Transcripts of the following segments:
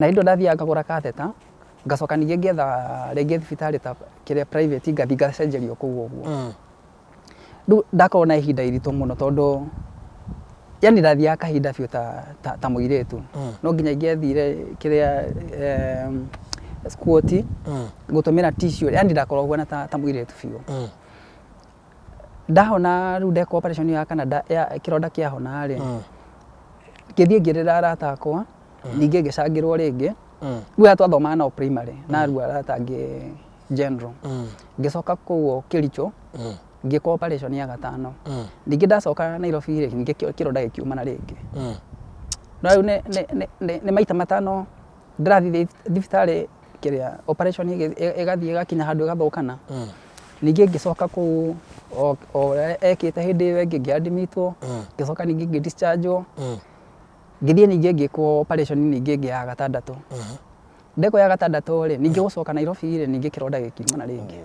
Na indo ndathia ngagura catheter ngacoka ninge ngetha rĩngĩ thibitarĩ ta kĩrĩa private ngathi ngacenjerio kũu ũguo. Rĩu ndakorwo na ihinda iritũ mũno tondũ yani ndathiaga kahinda biũ ta mũirĩtu. No nginya ingĩathire kĩrĩa squat gũtũmĩra tissue yani ndakorwo huana ta mũirĩtu biũ. Ndahona rĩu ndeka operation ya kana ya kĩronda kĩahona rĩ ngĩthiĩ ngĩrĩra arata akwa ningĩ ngĩcangĩrwo rĩngĩ. Rĩu twathomaga nao primary na rĩu arata angĩ general. Ngĩcoka kũu Kĩritũ ngĩka operation ya gatano. Ningĩ ndacoka Nairobi rĩ ningĩ kĩronda gĩkiumana rĩngĩ. No rĩu nĩ maita matano ndĩrathiĩ thibitarĩ kĩrĩa operation ĩgathiĩ ĩgakinya handũ ĩgathũkana. Ningĩ ngĩcoka kũu ekĩte hĩndĩ ĩyo ĩngĩ ngĩadmitwo ngĩcoka ningĩ ngĩdischargewo. Ngĩthiĩ ningĩ ngĩkwo operation ningĩ ĩngĩ ya gatandatũ. Ndeko ya gatandatũ rĩ ningĩ gũcoka Nairobi rĩ ningĩ kĩronda gĩkiumana rĩngĩ.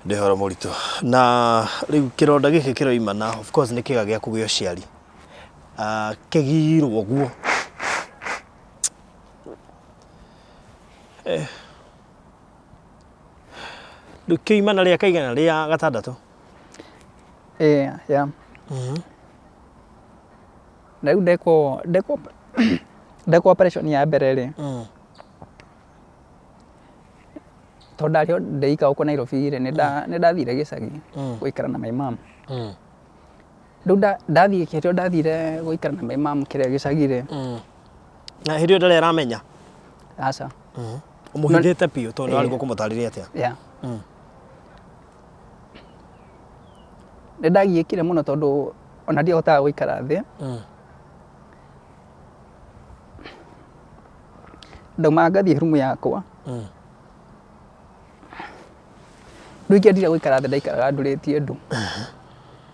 Ndehoro mũritũ na rĩu kĩronda gĩkĩ kĩroimana of course nĩ kĩga gĩaku gĩa ũciari kĩgirwo guo rĩu kĩimana rĩa kaigana rĩa gatandatũ ya na rĩu ndeko operation ya mbere rĩ tondario ndeika uko Nairobi rĩ nĩ ndathire gĩcagi gũikara na my mom. Rĩu ndathiĩ kĩrĩa ndathire gũikara na my mom kĩrĩa gĩcagi rĩ na hĩndĩ ĩyo ndarĩ aramenya aca ũmũhithĩte piũ tondũ arĩ gũkũmũtarĩria atĩa. Nĩ ndagiĩkire mũno tondũ ona ndiahotaga gũikara thĩ. Ndauma ngathiĩ rumu yakwa rĩu ingĩendire gũikara thĩ ndaikaraga ndũrĩtie ndu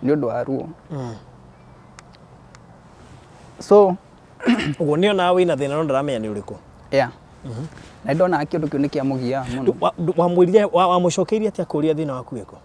nĩ ũndũ wa ruo. So ũguo nĩ ona wĩna thĩna no ndaramenya nĩ ũrĩkũ. Na ndona kĩndũ kĩu nĩ kĩamũgia mũno. Wamwĩrire wamũcokeirie atĩa kũria thĩna waku wĩkũ?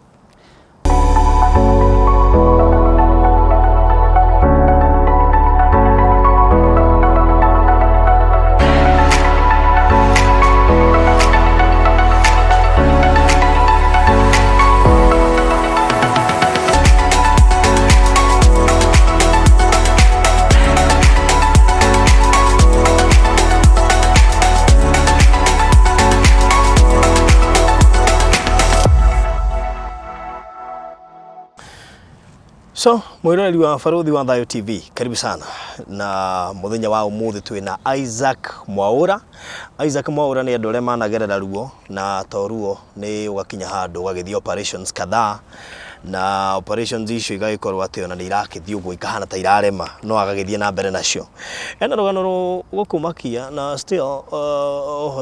So, mwiroreri wa Baruthi wa Thayo TV, karibu sana. Na muthenya wa umuthi twina Isaac Mwaura. Isaac Mwaura ni andu arĩa managerera ruo na to ruo ni ugakinya handu ugagithia operations kadhaa na operations icio igagĩkorwo atĩ ona nĩ irakĩthiĩ ũguo ikahana ta irarema no agagĩthiĩ na mbere nacio. Ena rũgano gũkũmakia na still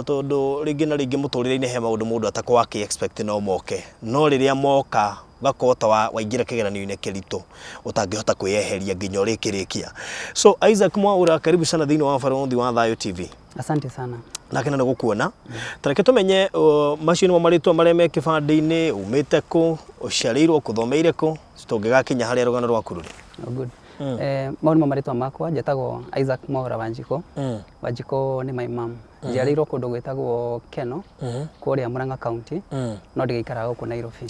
tondũ rĩngĩ na rĩngĩ mũtũrĩre-inĩ he maũndũ mũndũ atakorwo akĩ-expect no moke no rĩrĩa moka gakota waingĩra kĩgeranio-inĩ kĩritũ ũtangĩhota kwĩyeheria nginya ũrĩkĩrĩkia. So Isaac Mwaura, karibu sana thĩinĩ wa Baruthi wa Thayo TV. Asante sana. Na kena gũkuona. Tareke tumenye macio nĩ marĩtwa marĩa me kĩbande-inĩ, umĩte kũ, ũciarĩirwo kũthomeire kũ, tũngĩgakinya harĩa rũgano rwaku rũrĩ. Good. Maũndũ marĩtwa makwa njĩtagwo Isaac Mwaura Wanjiko. Wanjiko nĩ my mom. Njiarĩirwo kũndũ gwĩtagwo Keno, kũrĩa Murang'a County, no ndĩgĩikaraga gũkũ Nairobi.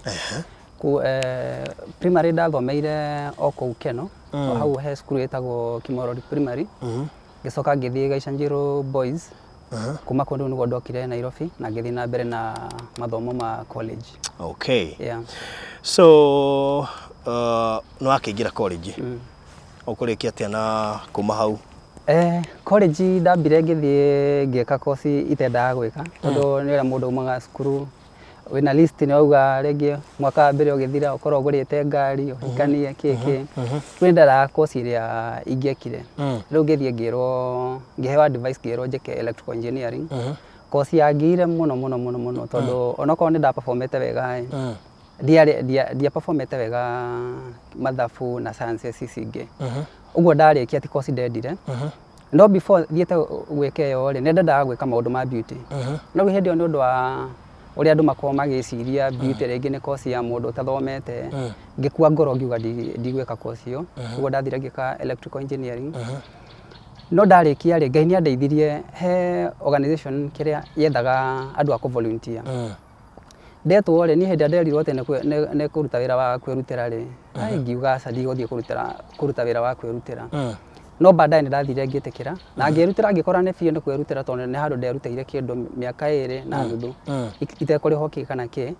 Primary ndathomeire o kũu Keno, o hau he cukuru ĩtagwo Kimorori Primary. Ngĩcoka ngĩthiĩ Gaichanjiro Boys. Kuma kũndũ nĩguo ndokire Nairobi na ngĩthiĩ na mbere na mathomo ma college. Okay. So no akĩingĩra college. Ũkũrĩkia atĩa na kuma hau? College ndambire ngĩthiĩ ngĩka course itendaga gwĩka tondũ nĩ ũrĩa mũndũ aumaga cukuru wĩna list nĩ wauga rĩngĩ mwaka wa mbere ũgĩthira ũkorwo ũgũrĩte ngari ũhikanie kĩkĩ. Rĩu ndendaga course ĩrĩa ingĩekire. Rĩu ngĩthiĩ ngĩheo advice ngĩrwo njĩke electrical engineering. Course yangĩire mũno tondũ onakorwo nĩ ndaperformete wega dia performete wega mathabu na science cicinge uguo ndarikia ti course ndendire no before thiete gwika yo ri nendaga gwika maundu ma beauty no hindi yo ni undu wa uri andu makoma magiciria beauty ringi ni course ya mundu utathomete ngikua ngoro ngiuga ndigwika course iyo uguo ndathire ngika electrical engineering no ndarikia ri Ngai ni andeithirie he organization kiria yendaga andu a ku volunteer ndetwo ri ni hindi nderirwo te ne kuruta wira wa kwirutira ri ai ngiuga aca ndiguthie kuruta wira wa kwirutira no baadaye ndathire ngitikira na ngirutira ngikora ne biu ni kwirutira tondu ni handu nderutire kindu miaka 2 na nuthu itekuri hoki kana ki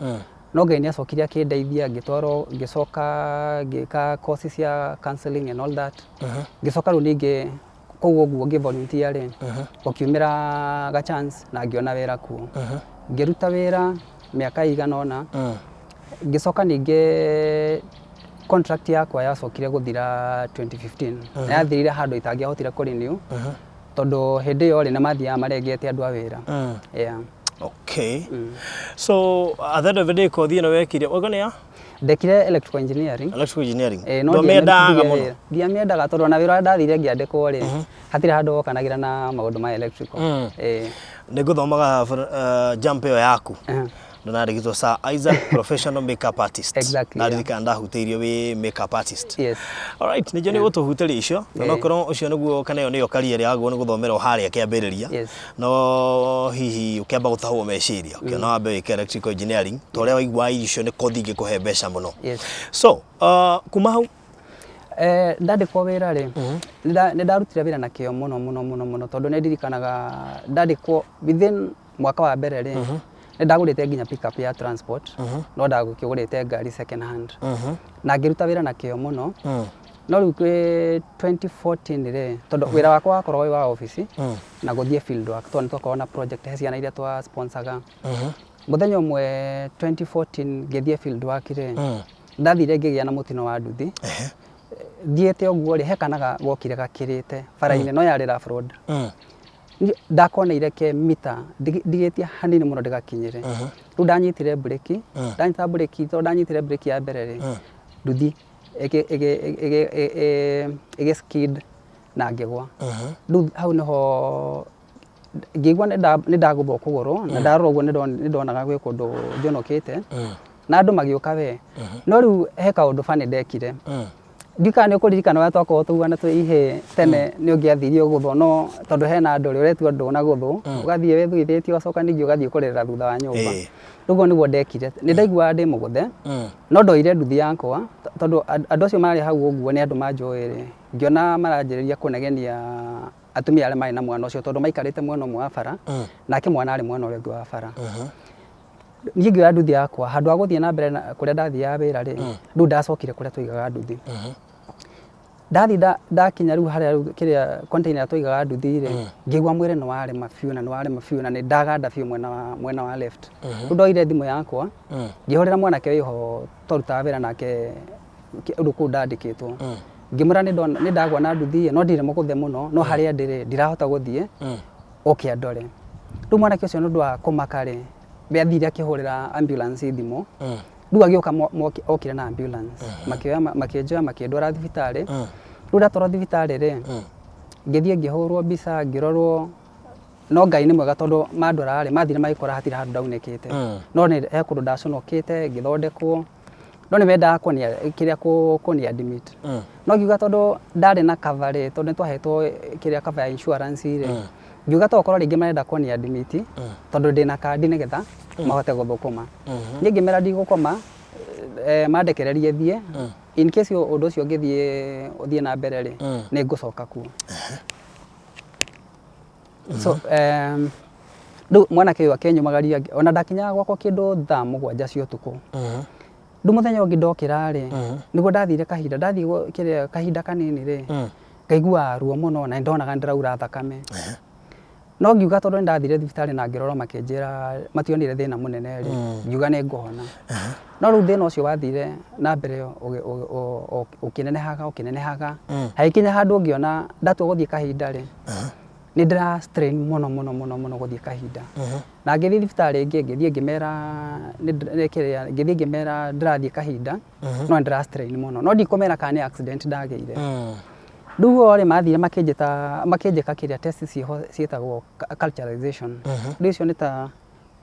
no Ngai ni acokirie akindeithia ngicoka ngika courses ya counseling and all that ngicoka ru ningi koguo guo ngi volunteer ri ukiumira ga chance na ngiona wira kuo ngiruta wira miaka iganona ngicoka ningi contract yakwa yacokire guthira 2015 na yathirire handu itangiahotire kurenew tondu hindi yo ri na mathia marengete andu a wira yeah. Okay. So at the end of the day ko thina wekire ogone ya ndekire electrical engineering no mendaga muno ndiamendaga tondu na wira ndathire ngiandikwo ri hatire handu okanagira na maundu ma electrical niguthomaga jump yo yaku ndonarigitwo sa Isaac professional makeup artist exactly naririka ndahuteirio wi makeup artist yes alright ni joni gutuhuteria icio no korwo ucio niguo kana yo niyo career yaguo ni guthomera haria kiambiriria no hihi ukiamba gutahwo meciria ukiona wambe wike electrical engineering toria waigua icio ni kothi ngikuhe mbeca muno so kuma hau ndandikwo wira ri ndarutire wira na kio muno tondu ni ndirikanaga ndandikwo within mwaka wa mbere ri ndagurite nginya pick up ya transport no ndagukigurite ngari second hand na ngiruta wira na kio muno no riu 2014 ri tondu wira wakwa wakorwo wa office na guthie field work tondu twakorwo na project he ciana iria twa sponsorga muthenya umwe 2014 ngithie field work ri ndathire ngigia na mutino wa nduthi thiete oguo ri hekanaga gokire gakirite faraine no yarira fraud ndakona ireke mita ndigetia hanini muno ndigakinyire ru ndanyitire breki ndanyita breki to ndanyitire breki ya mbere ri nduthi ege skid na ngegwa ru hau niho ngigwa ni ndaguthwo kugoro na ndarora uguo ni ndonaga gwe kundu njonokete na andu magiuka we no ru he kaundu fani ndekire ndika ni kuririkana wa twako tuwana twihe tene ni ungiathirio guthwo no tondu hena andu uretwo ndu na guthwo ugathie wethithitio acoka ningi ugathie kurerera thutha wa nyumba rugo niguo ndekire ni ndaigua ndi muguthe no ndoire nduthi yakwa tondu andu acio mari hau uguo ni andu manjoere ngiona maranjiriria kunegenia atumia ale mai na mwana ucio tondu maikarite mwena umwe wa bara nake mwana ari mwena uria wa bara ningi ya nduthi yakwa handu ha guthie na mbere kuria ndathia wira ri ndu ndacokire kuria twigaga nduthi ndakinya riu haria kiria container twigaga nduthi ri ngigwa mwire no wari mafiu na ni ndaganda fiu mwena wa left ndoire thimu yakwa ngihorera mwanake wiho toruta wira nake undu ku ndandikitwo ngimura ni ndagwa na nduthi no ndire muguthe muno no haria ndire ndirahota guthie okia ndore riu mwanake ucio ndu wa kumakari beathire akihurira ambulance thimu riu agioka okire na ambulance makioya makiendwara thibitari riu ndatwarwo thibitari ri ngithie ngihurwo mbica ngirorwo no Ngai ni mwega tondu mandwara ri mathire magikora hatire handu ndaunekete no ni he kundu ndaconokete ngithondekwo no ni mendaga kiria kuni admit no ngiuga tondu ndari na cover ri tondu twahetwo kiria cover ya insurance ri ngiuga tokorwo ringi marenda kuni admit tondu ndina kandi nigetha mahote guthukuma ningi mera ndigukoma mandekererie thie in case undu ucio ngithie na mbere ri ni ngucoka kuo so ndu mwanake uyu akenyumagaria ona ndakinya gwakwa kindu thaa 7 cia utuku ndu muthenya ungi ndokira ri niguo ndathire kahinda kanini ri ngaigua ruo muno na ndonaga ndiraura thakame no ngiuga tondu ndathire thibitari na ngirorwo makinjira mationire thina munene ri ngiuga ni nguhona no riu thina ucio wathire na mbere ukinenehaga haikinya handu ngiona ndatua guthie kahinda ri nä ndä strain muno gå thiä kahinda na ngä thiä thibitarä ngä thiä ngä mera ndä rathiä kahinda no ndä strain muno no ndikå mera kana nä accident ndagä ire rä u o rä mathire makä ka kä rä a test ciätagwo culturalization rä icio nä ta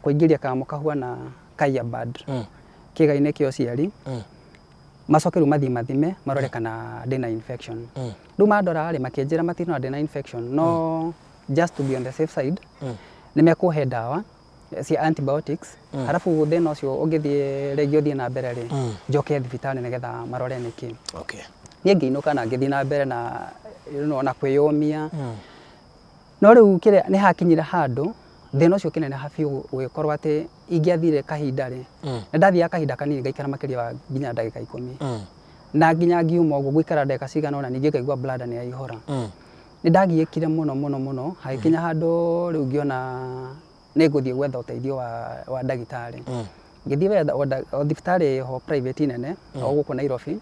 kå ingä ria kamo kahuana kaiyabad kä ga-inä kä o ciari macoke rä u mathiä mathime marore kana ndä infection rä u mandora rä makä njä ra matirä na ndä infection no just to be on the safe side nä mekå he ndawa cia antibiotics harafu thina ucio ungithie rĩngĩ ũthiĩ na mbere rĩ njoke thibitarĩ nĩgetha marore nĩkĩ. Okay. Niĩ ngĩinũka na ngĩthiĩ na mbere na kwĩyũmia no rĩu kĩrĩa nĩ hakinyire handũ thina ucio kĩnene biũ gũgĩkorwo atĩ ingĩathire kahinda rĩ nĩ ndathiaga kahinda kanini ngaikara makĩria wa nginya ndagĩka 10 na nginya ngiuma ũguo gũikara ndagĩka cigana ũna ningĩ ngaigua bladder nĩ yaihũra. Nĩ ndagiĩkire mũno hagĩkinya handũ rĩu ngĩona nĩ ngũthiĩ gwetha ũteithio wa ndagĩtarĩ. Ngĩthiĩ wetha o thibitarĩ ho private nene o gũkũ Nairobi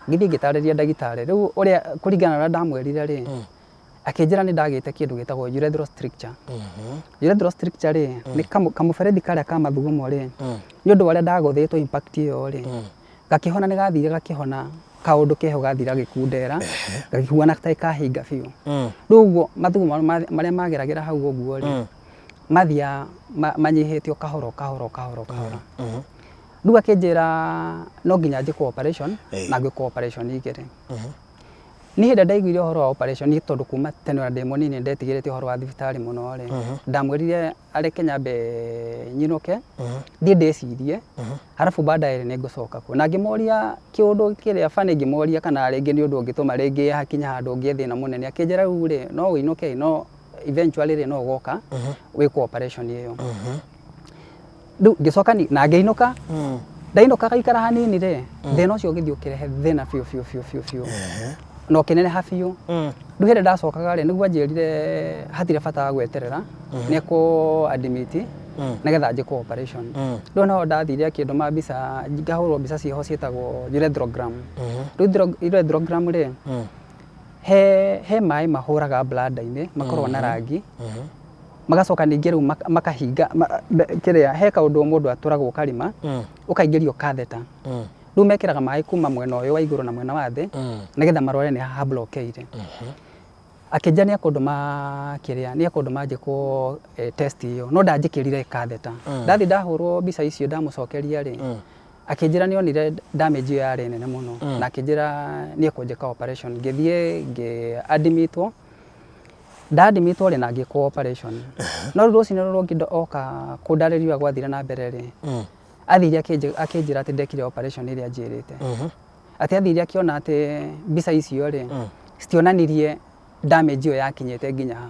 ngĩthiĩ ngĩtarĩria ndagĩtarĩ rĩu ũrĩa kũringana na ndamwĩrire rĩ akĩnjĩra nĩ ndagĩte kĩndũ gĩtagwo urethral stricture. Urethral stricture rĩ nĩ kamũberethi karĩa ka mathugumo rĩ nĩ ũndũ wa ũrĩa ndagũthĩtwo impact ĩyo rĩ gakĩhona nĩ gathire gakĩhona kaũndũ keho gathira gĩkundera gakĩhuana ta KIIGA biũ. Rĩu ũguo mathugumo marĩa mageragĩra hau ũguo rĩ mathia manyihĩtio kahoro. Rĩu akĩnjĩra no nginya njĩkwo operation na ngĩkwo operation igĩrĩ. Niĩ hĩndĩ ndaiguire ũhoro wa operation nĩ tondũ kuma tene ona ndĩ mũnini ndetigĩrĩte ũhoro wa thibitarĩ mũno rĩ ndamwĩrire areke nyambe nyinũke thiĩ ndĩcirie harafu baadaye nĩ ngũcoka kuo na ngĩmoria kĩũndũ kĩrĩa bani ngĩmoria kana rĩngĩ nĩ ũndũ ũngĩtũma rĩngĩ hakinya handũ ngĩe thĩna mũnene akĩnjĩra rĩu rĩ no ũinũke no eventually rĩ no ũgoka wĩkwo operation ĩyo. Rĩu ngĩcoka na ngĩinũka ndainũka gaikara hanini rĩ thĩna ũcio ũgĩthiĩ ũkĩrehe thĩna biũ no kĩneneha biũ. Rĩu hĩndĩ ndacokaga rĩ nĩguo anjĩrire hatirĩ bata wa gweterera nĩ ekũ admit nĩgetha njĩkwo operation. Rĩu no ndathire akĩndũma mbica ngahũrwo mbica ciĩho ciĩtagwo uretherogram. Rĩu uretherogram rĩ he maĩ mahũraga bladder-inĩ makorwo na rangi magacoka ningĩ rĩu makahinga kĩrĩa he kaũndũ mũndũ atũragwo karima ũkaingĩrio catheter. Rĩu mekĩraga maĩ kuma mwena ũyũ wa igũrũ na mwena wa thĩ nĩgetha marore nĩ ha blockade. Akĩnja nĩ ekũndũma njĩkwo test ĩyo no ndanjĩkĩrire catheter. Ndathi ndahũrwo mbica icio ndamũcokeria rĩ akĩnjĩra nĩ onire damage ĩyo yarĩ nene mũno na akĩnjĩra nĩ ekũnjĩka operation. Ngĩthiĩ ngĩ-admitwo nda-admitwo rĩ na ngĩkwo operation. No rĩu rũciinĩ rũrũ oka kũndarĩria gwathire na mbere rĩ athire akĩnjĩra atĩ ndekire operation ĩrĩa njĩrĩte atĩ athire akĩona atĩ mbica icio rĩ citionanirie damage ĩyo yakinyĩte nginya ha.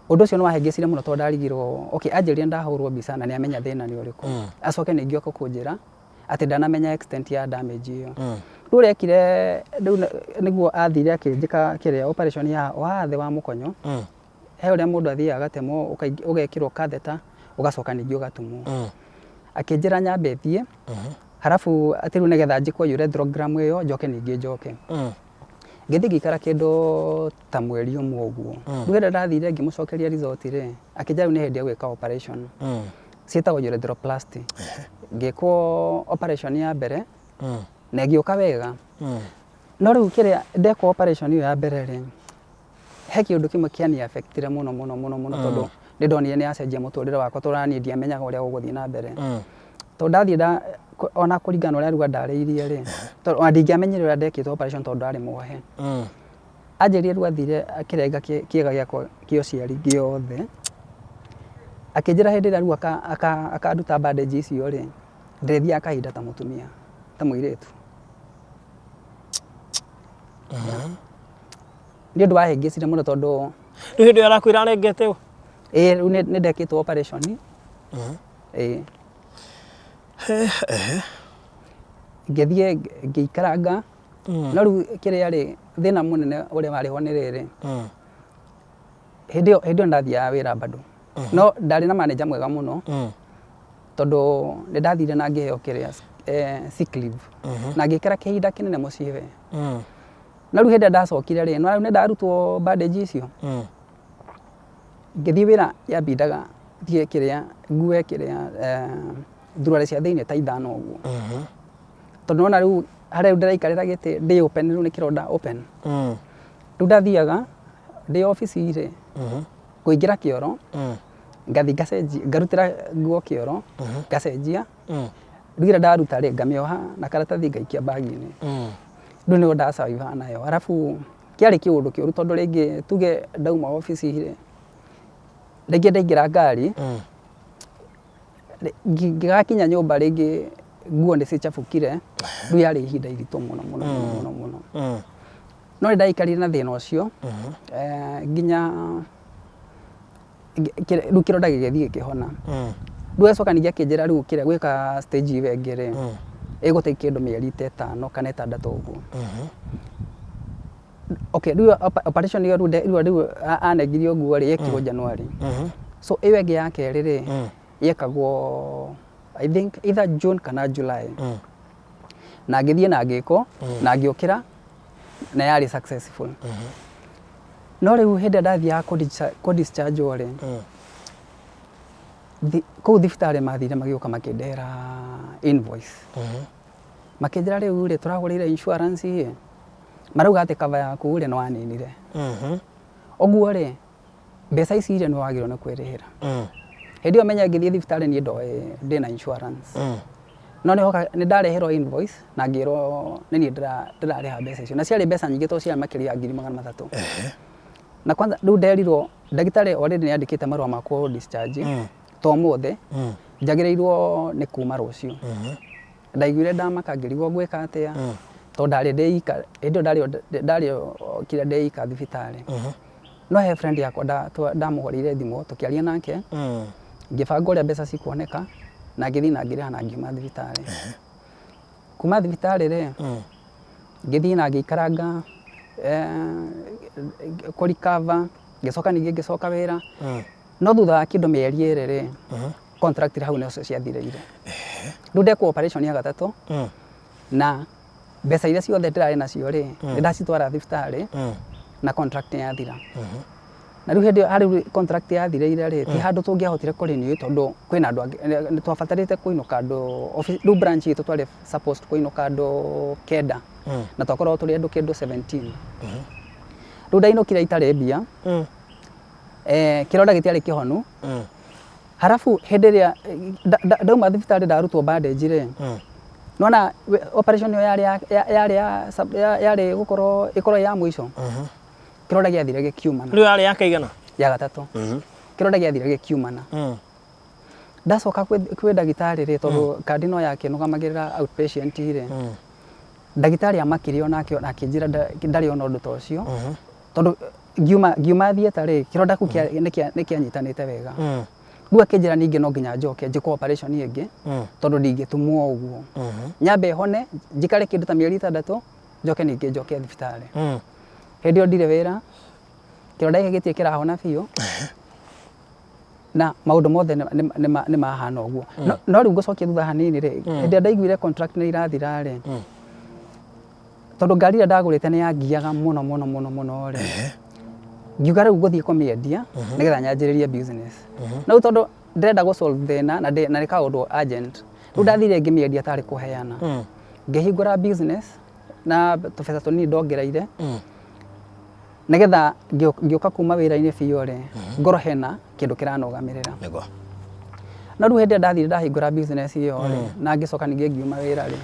Ũndũ ũcio nĩ wahĩngĩcire mũno tondũ ndarigirwo anjĩrire ndahũrwo mbica na nĩ amenya thĩna nĩ ũrĩkũ acoke ningĩ oka kũnjĩra atĩ ndanamenya extent ya damage ĩyo. Rĩu ũrekire rĩu nĩguo athire akĩnjĩka kĩrĩa operation ya thĩ wa mũkonyo he ũrĩa mũndũ athiaga agatemwo ũgekĩrwo catheter ũgacoka ningĩ ũgatumwo. Akĩnjĩra nyambe thiĩ harafu atĩ rĩu nĩgetha njĩkwo uretherogram ĩyo njoke ningĩ njoke. Ngĩthiĩ ngĩikara kĩndũ ta mweri ũmwe ũguo. Rĩu hĩndĩ ndathire ngĩmũcokeria result rĩ akĩnjĩra rĩu nĩ hĩndĩ ya gwĩka operation ciĩtagwo urethroplasty. Ngĩkwo operation ya mbere na ĩgĩũka wega. No rĩu kĩrĩa ndekwo operation ĩyo ya mbere rĩ he kĩũndũ kĩmwe kĩani affectire mũno tondũ nĩ ndonire nĩ yacenjia mũtũrĩre wakwa tondũ niĩ ndiamenyaga ũrĩa gũgũthiĩ na mbere. Tondũ ndathiĩ ona kũringana ũrĩa ruga ndarĩirie rĩ tondũ ona ndingĩamenyire ũrĩa ndekĩtwo operation tondũ ndarĩ muohe. Anjĩrire rĩu athire akĩrenga kĩĩga gĩakwa kĩa ũciari gĩothe akĩnjĩra hĩndĩ ĩrĩa rĩu akanduta bandage icio rĩ ndĩthiaga kahinda ta mũtumia ta mũirĩtu. Nĩ ũndũ wahĩngĩcire mũno tondũ rĩu hĩndĩ ĩyo arakwĩra arengete ũ? Rĩu nĩ ndekĩtwo operation. Ngĩthiĩ ngĩikaranga no rĩu kĩrĩa rĩ thĩna mũnene ũrĩa warĩho nĩ rĩrĩ hĩndĩ ĩyo ndathiaga wĩra bado no ndarĩ na manager mwega mũno tondũ nĩ ndathire na ngĩheo kĩrĩa sick leave na ngĩikara kĩhinda kĩnene mũciĩ we. No rĩu hĩndĩ ndacokire rĩ no rĩu nĩ ndarutwo bandage icio ngĩthiĩ wĩra yambindaga thiĩ kĩrĩa ngue kĩrĩa thurare cia thĩinĩ ta 5 ũguo tondũ ona rĩu harĩa ndĩraikarĩra gĩtĩ ndĩ open rĩu nĩ kĩronda open rĩu ndathiaga ndĩ ofici-rĩ kũingĩra kĩoro ngathi ngacenjia ngarutĩra nguo kĩoro ngacenjia rĩu ndaruta-rĩ ngamĩoha na karatathi ngaikia bagi-inĩ rĩu nĩyo ndasurvive nayo arabu kĩarĩ kĩũndũ kĩũru tondũ rĩngĩ tuge ndauma ofici-rĩ rĩngĩ ndaingĩra ngari ngĩgakinya nyũmba rĩngĩ nguo nĩ cicabũkire rĩu yarĩ ihinda iritũ mũno no nĩ ndaikarire na thĩna ũcio nginya rĩu kĩronda gĩgĩthiĩ gĩkĩhona rĩu acoka ningĩ akĩnjĩra rĩu kĩrĩa gwĩka stage ĩyo ĩngĩ-rĩ ĩgũtake kĩndũ mĩeri ta 5 kana 6 ũguo okay rĩu operation ĩyo rĩu anegirio nguo-rĩ yekirwo January so ĩyo ĩngĩ ya kerĩ-rĩ yekagwo I think either June kana July na ngĩthiĩ na ngĩkwo na ngĩũkĩra na yarĩ successful no rĩu hĩndĩ ndathiaga kũ-discharge-o-rĩ kũu thibitarĩ mathire magĩũka makĩndehera invoice makĩnjĩra rĩu-rĩ tũragũrĩire insurance marauga atĩ cover yaku-rĩ nĩ waninire ũguo-rĩ mbeca ici-rĩ nĩ wagĩrĩirwo nĩ kwĩrĩhĩra hĩndĩ ĩyo menya ngĩthiĩ thibitarĩ niĩ ndoĩ ndĩ na insurance no nĩ ndareherwo invoice na ngĩrwo nĩ niĩ ndĩrarĩha mbeca icio na ciarĩ mbeca nyingĩ tondũ ciarĩ makĩria ya 300,000 na kwanza rĩu nderirwo ndagĩtarĩ already nĩ andĩkĩte marũa ma kũ-discharge to mũthĩ njagĩrĩirwo nĩ kuma rũciũ ndaiguire ndamaka ngĩrigwo ngwĩka atĩa tondũ ndarĩ ndĩika hĩndĩ ĩyo ndarĩ kĩrĩa ndĩika thibitarĩ no he friend yakwa ndamũhũrĩire thimũ tũkĩaria nake ngĩbanga ũrĩa mbeca cikuoneka na ngĩthiĩ na ngĩrĩha na ngiuma thibitarĩ kuma thibitarĩ-rĩ ngĩthiĩ na ngĩikaranga kũ-recover ngĩcoka ningĩ ngĩcoka wĩra no thutha wa kĩndũ mĩeri ĩrĩ-rĩ contract hau nĩcio ciathirĩire rĩu ndekwo operation ya gatatũ na mbeca iria ciothe ndĩrarĩ nacio-rĩ nĩ ndacitwara thibitarĩ na contract yathira na rĩu hĩndĩ harĩ contract yathirĩire-rĩ ti handũ tũngĩahotire kũ-renew tondũ kwĩna andũ nĩ twabatarĩte kũinũka andũ rĩu branch itũ twarĩ supposed kũinũka andũ 9 na twakoragwo tũrĩ andũ kĩndũ 17 rĩu ndainũkire itarĩ mbia kĩronda gĩtiarĩ kĩhonu harabu hĩndĩ ĩrĩa ndauma thibitarĩ ndarutwo bandage-rĩ nona operation ĩyo yarĩ gũkorwo ĩkorwo ya mũico kĩronda gĩathire gĩkiumana rĩu yarĩ ya kaigana ya gatatũ kĩronda gĩathire gĩkiumana ndacoka kwĩ ndagĩtarĩ-rĩ tondũ kandi no yakĩnũgamagĩrĩra outpatient-rĩ ndagĩtarĩ amakĩrio nakĩo na akĩnjĩra ndarĩ ona ũndũ ta ũcio tondũ ngiuma thieta-rĩ kĩronda kĩu nĩ kĩanyitanĩte wega rĩu akĩnjĩra ningĩ no nginya njoke njĩkwo operation ĩngĩ tondũ ndingĩtumwo ũguo nyambe hone njikare kĩndũ ta mĩeri 6 njoke ningĩ njoke thibitarĩ hĩndĩ ĩyo ndirĩ wĩra kĩronda gĩkĩ gĩtirĩ kĩrahona biũ na maũndũ mothe nĩ mahana ũguo no rĩu ngũcokia thutha hanini-rĩ hĩndĩ ndaiguire contract nĩ irathira-rĩ tondũ ngari ĩrĩa ndagũrĩte nĩ yangiaga mũno-rĩ ngiuga rĩu ngũthiĩ kũmĩendia nĩgetha nyanjĩrĩrie business na rĩu tondũ ndĩrenda gũ-solve thĩna na nĩ kaũndũ urgent rĩu ndathire ngĩmĩendia tarĩ kũheana ngĩhingũra business na tũbeca tũnini ndongereire nĩgetha ngĩũka kuma wĩra-inĩ biũ-rĩ ngoro hena kĩndũ kĩranũgamĩrĩra na rĩu hĩndĩ ndathire ndahingũra business ĩyo-rĩ na ngĩcoka ningĩ ngiuma wĩra-rĩ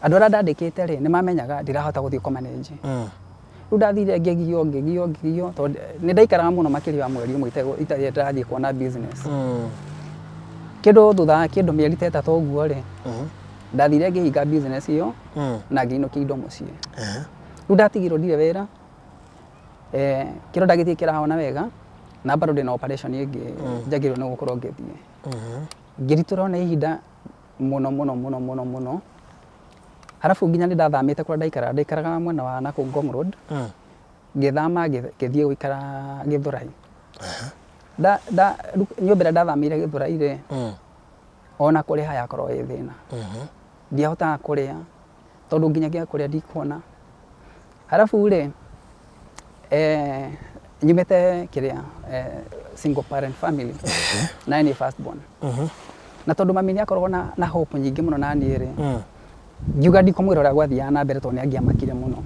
andũ arĩa ndandĩkĩte-rĩ nĩ mamenyaga ndirahota gũthiĩ kũ-manage rĩu ndathire ngĩgio tondũ nĩ ndaikaraga mũno makĩria wa mweri ũmwe itarĩ ndarathiĩ kuona business kĩndũ thutha wa kĩndũ mĩeri 3 ũguo-rĩ ndathire ngĩhinga business ĩyo na ngĩinũkia indo mũciĩ rĩu ndatigirwo ndirĩ wĩra kĩronda gĩtirĩ kĩrahona wega na bado ndĩ na operation ĩngĩ njagĩrĩirwo nĩ gũkorwo ngĩthiĩ ngĩritũrwo nĩ ihinda mũno harabu nginya nĩ ndathamĩte kũrĩa ndaikaraga mwena wa nakũu Ngong Road ngĩthama ngĩthiĩ gũikara Gĩthũrai nyũmba ĩrĩa ndathamĩire Gĩthũrai-rĩ ona kũrĩha yakorwo ĩ thĩna ndiahotaga kũrĩa tondũ nginya gĩa kũrĩa ndikuona harabu-rĩ nyumĩte kĩrĩa single parent family na ni first born na tondu mami ni akorwo na hope nyingi muno na ni ri ngiuga ndikumwira uria gwathia na mbere tondu angiamakire muno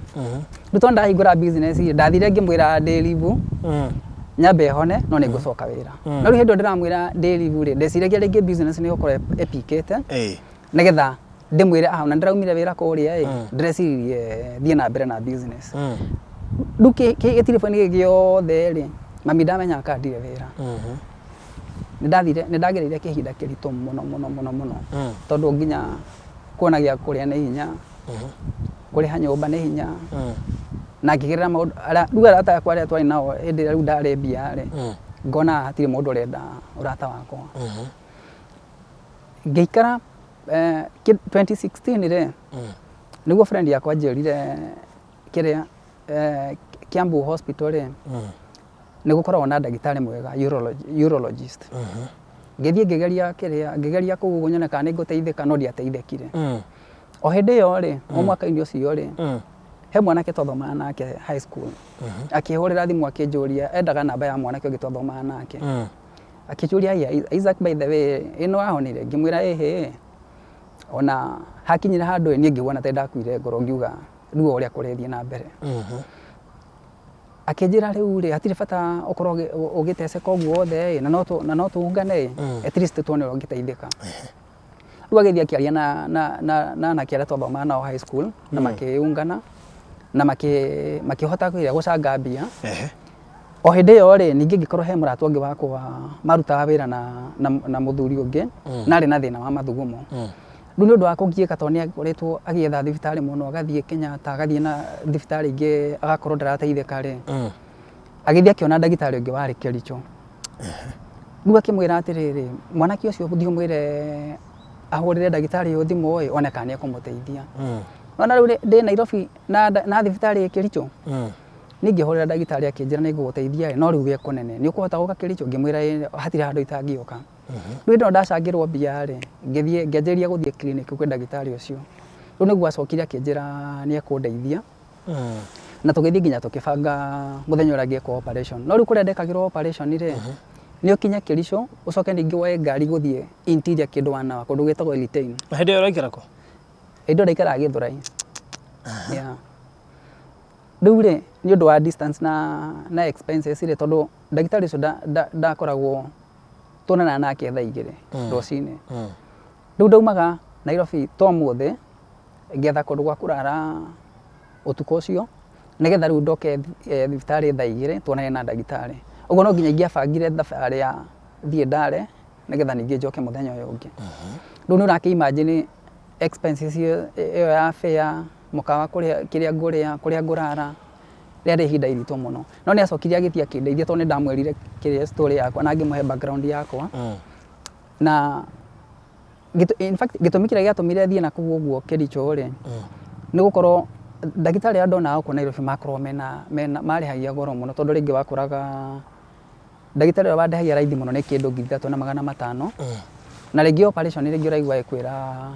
ndu tondu ndahingura business ndathire ngimwira day leave nyambe hone no ni ngucoka wira no riu hindi ndiramwira day leave ri ndeciragia ringi business ni gukora epikete nigetha ndimwire na ndiraumire wira kuria ndirecirie thie na mbere na business ndu gitire ni giothe ri mami ndamenya akandire wira nindagereire kihinda kirito muno tondu nginya kuona gia kuria ni hinya kuriha nyumba ni hinya na ngigerera maundu riu arata akwa aria twari nao hindi riu ndari mbia ri ngona hatire mundu urenda urata wakwa ngeikara 2016 ri niguo friend yakwa njerire kiria Kiambu hospital ri nigukoragwo na ndagitari mwega urologist ngithie ngigeria kugu nyone kana niguteithika no ndiateithikire o hindi yo ri o mwaka-ini ucio ri he mwanake twathomana nake high school akihurira thimu akinjuria endaga namba ya mwanake ungi twathomana nake akijuria Isaac by the way ino ahonire ngimwira ona hakinyira handu ni ngigwana ta ndakuire ngoro ngiuga ruo uria kurethie na mbere akinjira riu ri hatire bata ukorwo ugiteceka uguo othe na no tuungane at least tuone ungiteithika riu agithia kiaria na aria twathomana nao high school na makiungana na makihota gucanga mbia o hindi yo ri ningi ngikorwo he muratu ungi wakwa marutaga wira na muthuri ungi na ari na thina wa mathugumo riu ni undu wa kugiika tondu ni akoretwo agietha thibitari muno agathie Kenyatta agathie na thibitari ingi agakorwo ndarateithika ri agithia kiona ndagitari ungi wari Kericho riu akimwira atiriri mwanake ucio thio mwire ahurire ndagitari uyu thimu one kana ni ekumuteithia ona riu ndi Nairobi na thibitari Kericho ningihurira ndagitari akinjira ni nguguteithia no riu we kunene ni ukuhota guka Kericho ngimwira hatire handu itangioka riu ndo ndacangirwo mbia ri ngithie ngianjiria guthie clinic kwi ndagitari ucio riu niguo acokire akinjira ni ekundeithia na tugithie nginya tukibanga muthenya uria ngeka operation no riu kuria ndekagirwo operation ri ni ukinya Kericho ucoke ningi woe ngari guthie interior kindu wana kundu gwetagwo Elitain hindi yo raikara ko indo ndaikara Githurai riu ri ni undu wa distance na expenses ri tondu ndagitari ucio ndakoragwo tuonana nake thaa 2 rucini riu ndaumaga Nairobi to muthi ngetha kundu gwa kurara utuko ucio nigetha riu ndoke thibitari thaa 2 tuonane na ndagitari uguo no nginya ngiabangire thabari ya thie ndare nigetha ningi njoke muthenya uyu ungi riu ni uraki imagine expenses iyo ya fare mukawa kiria ngurara riari ihinda iritu muno no ni acokirie agithia kindeithia tondu ndamwerire kiria story yakwa na ngimuhe background yakwa na in fact gitumi kiria giatumire thie na kugu uguo Kericho ri ni gukorwo ndagitari andona ako Nairobi makorwo marihagia goro muno tondu ringi wakuraga ndagitari wa ndahagia raithi muno ni kindu 3,500 na ringi operation ringi uraigwa ekwira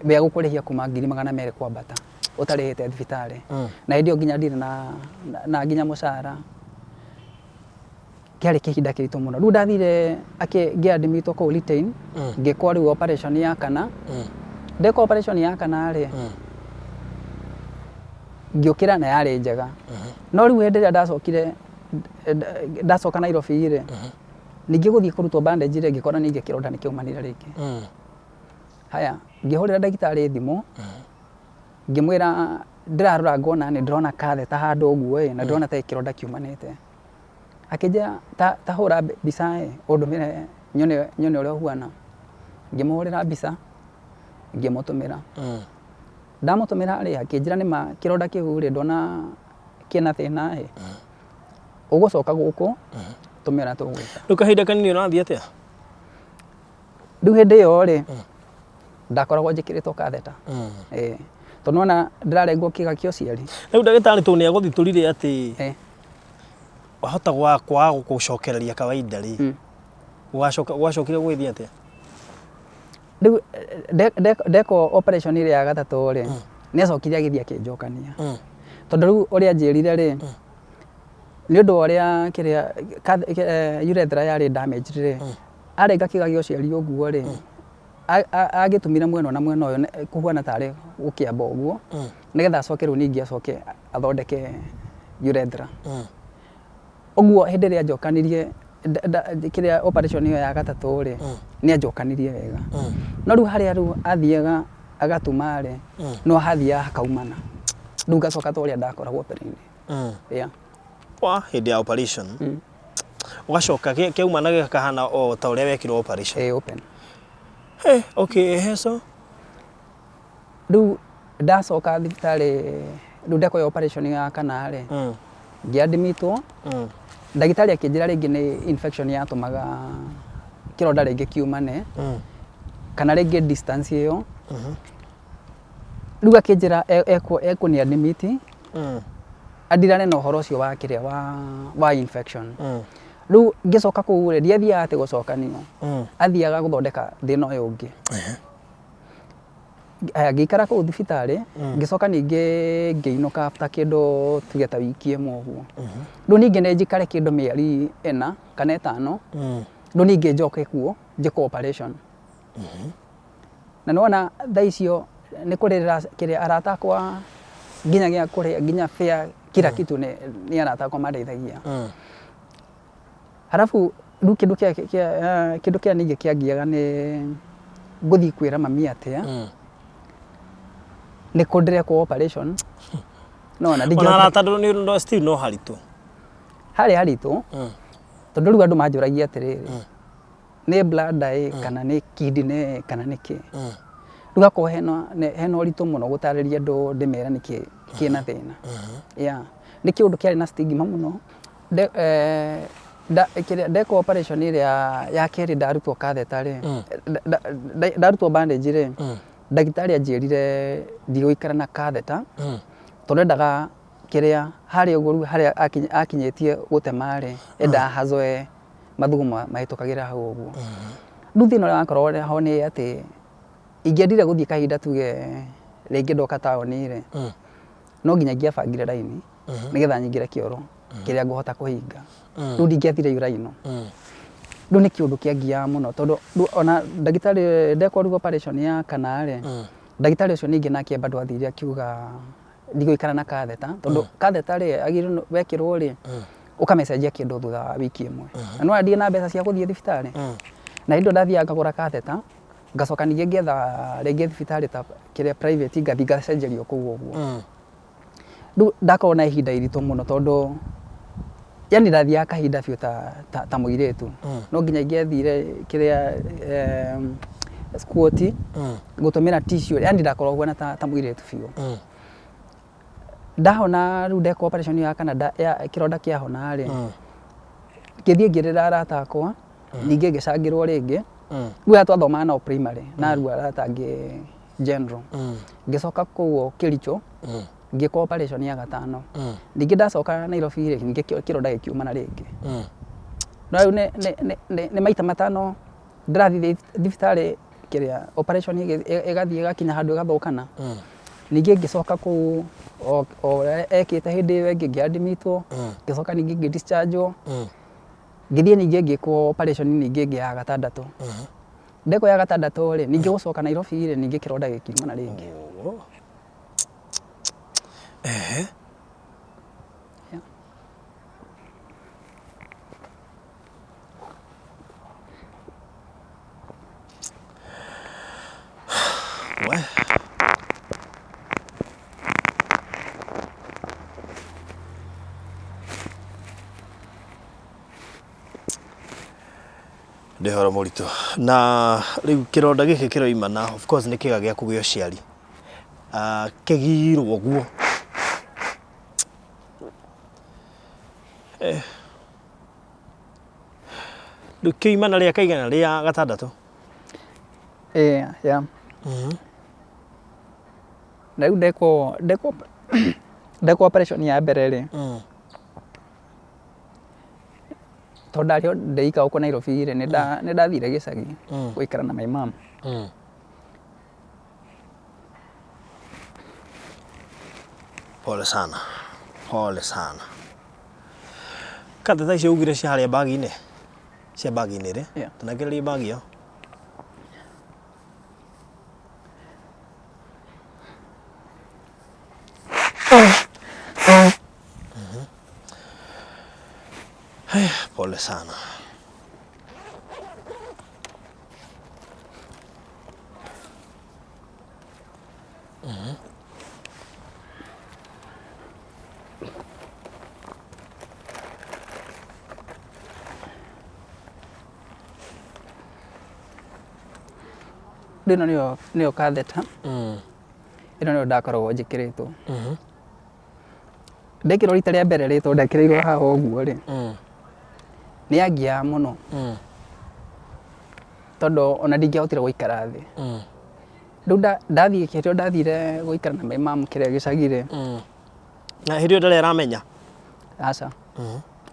bia gukurihia kuma 200,000 kwambata utarihite thibitari na hindi nginya ndire na nginya mucara kiari kihinda kiritu muno riu ndathire ngiadmitwo ko Elitain ngikwa riu operation ya kana ndeka operation ya kana ri ngiukira na yari njega no riu hindi ndacokire ndacoka Nairobi ri ningi guthie kurutwo bandage ri ngikora ningi kironda ni kiumanire ringi haya ngihurira ndagitari thimu ngimwira ndirarora ngona ni ndirona katheta handu uguo na ndirona ta kironda kiumanite akija ta hura mbica undumire nyone uria huana ngimuhurira mbica ngimutumira ndamutumira ri akinjira ni ma kironda kiu ri ndona kina thina ugucoka guku tumira tugwika riu kahinda kanini unathie atia riu hindi yo ri ndakoragwo njikiritwo katheta tondu ona ndirarengwo kiga kio ciari riu ndagitari tu ni aguthitulire ati wahota kwa gucokereria kawaida ri wacokire gwithia atia riu ndeko operation iri ya gatatu ri ni acokire agithia kinjokania tondu riu uria njirire ri nĩ ũndũ ũrĩa kĩrĩa urethra yarĩ damage rĩ arenga kĩga gĩa ũciari ũguo rĩ agĩtumire mwena na mwena ũyũ kuhuana tarĩ gũkĩamba ũguo nĩgetha acoke rĩu ningĩ acoke athondeke urethra ũguo hĩndĩ ĩrĩa njokanirie kĩrĩa operation ĩyo ya gatatũ rĩ nĩ anjokanirie wega no rĩu harĩa rĩu athiaga agatuma rĩ no hathiaga hakaumana rĩu ngacoka ũrĩa ndakoragwo mbere-inĩ yeah wa hĩndĩ ya operation ugacoka kĩaumana gĩkahana o ta ũrĩa wekirwo operation open okay so rĩu ndacoka thibitarĩ rĩu ndekoya operation ya kana rĩ ngĩadmitwo ndagĩtarĩ akĩnjĩra rĩngĩ nĩ infection yatũmaga kĩronda rĩngĩ kiumane kana rĩngĩ distance ĩyo rĩu akĩnjĩra ekũniadmit andirane na ũhoro ũcio wa kĩrĩa wa infection rĩu ngĩcoka kũu rĩ ndiathiaga atĩ gũcokanio athiaga gũthondeka thĩna ũyũ ũngĩ ngĩikara kũu thibitarĩ ngĩcoka ningĩ ngĩinũka after kĩndũ tuge ta wiki ĩmwe ũguo rĩu ningĩ nĩ njikare kĩndũ mĩeri 4 kana 5 rĩu ningĩ njoke kuo njĩko operation na nĩwona thaa icio nĩ kũrĩrĩra kĩrĩa arata akwa nginya gĩa kũrĩa nginya fare kila kitu nĩ arata akwa mandeithagia halafu rĩu kĩndũ kĩa ningĩ kĩangiaga nĩ ngũthiĩ kwĩra mami atĩa nĩ kũndirekwo operation no na ndingĩ arata no still no haritũ harĩ haritũ tondũ rĩu andũ manjũragia atĩrĩrĩ nĩ bladder kana nĩ kidney kana nĩ kĩ rĩu gakorwo hena ũritũ mũno gũtarĩria andũ ndĩmera nĩkĩ kĩna thĩna yeah nĩ kĩũndũ kĩarĩ na stigma mũno ndeko operation ĩrĩa ya kerĩ ndarutwo catheter rĩ ndarutwo bandage rĩ ndagĩtarĩ anjĩrire ndigũikara na catheter tondũ endaga kĩrĩa harĩa ũguo rĩu harĩa akinyĩtie gũtema rĩ endaga hazoe mathugu mahĩtũkagĩra hau ũguo rĩu thĩna ũrĩa wakorwo ho nĩ atĩ ingĩendire gũthiĩ kahinda tuge rĩngĩ ndoka taũni rĩ no nginya ingĩabangire raini nĩgetha nyingĩre kĩoro kĩrĩa ngũhota kũhinga rĩu ndingĩathire uraino rĩu nĩ kĩũndũ kĩangiaga mũno tondũ ona ndagĩtarĩ ndekwo rĩu operation ya kana rĩ ndagĩtarĩ ũcio ningĩ nake bado athire akiuga ndigũikara na catheter tondũ catheter rĩ agĩrĩirwo wekĩrwo rĩ ũkamecenjia kĩndũ thutha wa wiki ĩmwe na no ndirĩ na mbeca cia gũthiĩ thibitarĩ na indo ndathiaga ngagũra catheter ngacoka ningĩ ngetha rĩngĩ thibitarĩ ta kĩrĩa private ngathi ngacenjerio kũu ũguo rĩu ndakorwo na ihinda iritũ mũno tondũ yani ndathiaga kahinda biũ ta mũirĩtu no nginya ingĩathire kĩrĩa squat gũtũmĩra tissue yani ndakorwo huana ta mũirĩtu biũ ndahona rĩu ndeka operation ya kana kĩronda kĩahona rĩ ngĩthiĩ ngĩrĩra arata akwa ningĩ ngĩcangĩrwo rĩngĩ rĩu twathomaga nao primary na rĩu arata angĩ general ngĩcoka kũu Kĩricho ngĩka operation ya gatano ningĩ ndacoka Nairobi ningĩ kĩronda gĩkiumana rĩngĩ no rĩu nĩ maita matano ndĩrathiĩ thibitarĩ kĩrĩa operation ĩgathiĩ ĩgakinya handũ ĩgathũkana ningĩ ngĩcoka kũu ekĩte hĩndĩ ĩyo ĩngĩ ngĩadmitwo ngĩcoka ningĩ ngĩdischargewo ngĩthiĩ ningĩ ngĩkwo operation ningĩ ĩngĩ ya gatandatũ ndeko ya gatandatũ rĩ ningĩ gũcoka Nairobi rĩ ningĩ kĩronda gĩkiumana rĩngĩ ndehoro mũritũ na rĩu kĩronda gĩkĩ kĩroimana of course nĩ kĩga gĩa kũgĩa ũciari kĩgirwo guo rĩu kĩimana rĩa kaigana rĩa gatandatũ yeah na rĩu ndeko operation ya mbere rĩ tondũ ndarĩ ndeika huko Nairobi rĩ nĩ ndathire gĩcagi gũikara na my mom pole sana Kate tha icio ugire cia haria bagi-inĩ cia bagi-inĩ rĩ tunagereria bagi yo pole sana. Rino niyo katheta ino niyo ndakoragwo njikiritwo ndekirwo rita ria mbere ritwo ndekirirwo haha uguo ri ni angia muno tondo ona ndingihotire guikara thi riu ndathie kirio ndathire guikara na mamu kiria gicagire na hirio ndare aramenya aca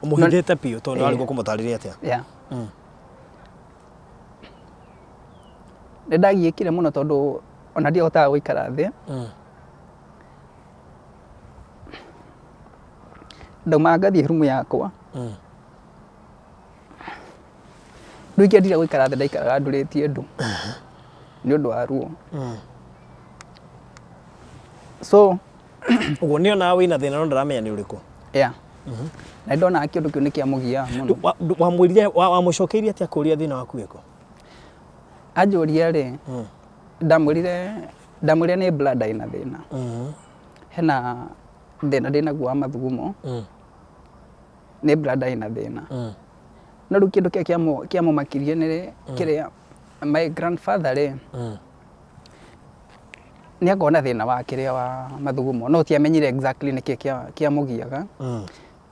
umuhithite pio tondo ari gukumutariria atia ndagiikire muno tondu ona ndihotaga guikara thi ndauma ngathie rumu yakwa nduikendire guikara thi ndaikaraga nduritie ndu ni undu wa ruo so uguo ni ona wina thina no ndaramenya ni uriku na ndona kindu kiu ni kiamugia muno wamwirire wamucokeirie atia kuria thina waku wiko anjuria ri ndamwirire ni blood ina thina hena thina ndinaguo wa mathugumo ni blood ina thina no riu kindu kiamumakirie ni kiria my grandfather ri ni akona thina wa kiria wa mathugumo no tiamenyire exactly niki kiamugiaga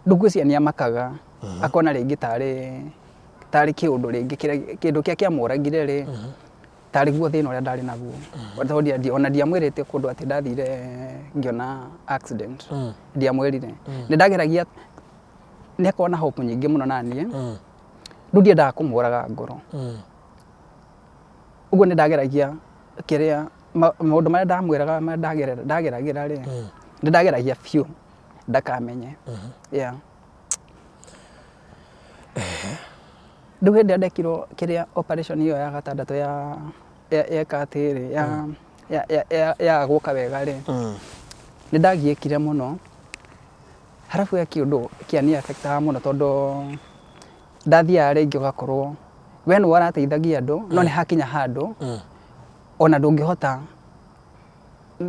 ndugu cia niamakaga akona ringi tari kiundu ringi kindu kiamuragire ri tari guo thina uria ndari naguo ona ndiamwirite kundu ati ndathire ngiona accident ndiamwirire ni ndageragia ni akona hope nyingi muno nanie ndu ndiendaga kumuraga ngoro uguo ni ndageragia kiria maundu maria ndamwiraga ndageragira ri ni ndageragia few ndakamenye ndu hindi ndekirwo kiria operation iyo ya gatandatu ya katiri ya guka wega ri ni ndagiekire muno harafu ya kiundu kiani affecta muno tondu ndathia ringi ugakorwo we ni warateithagia andu no ni hakinya handu ona ndungihota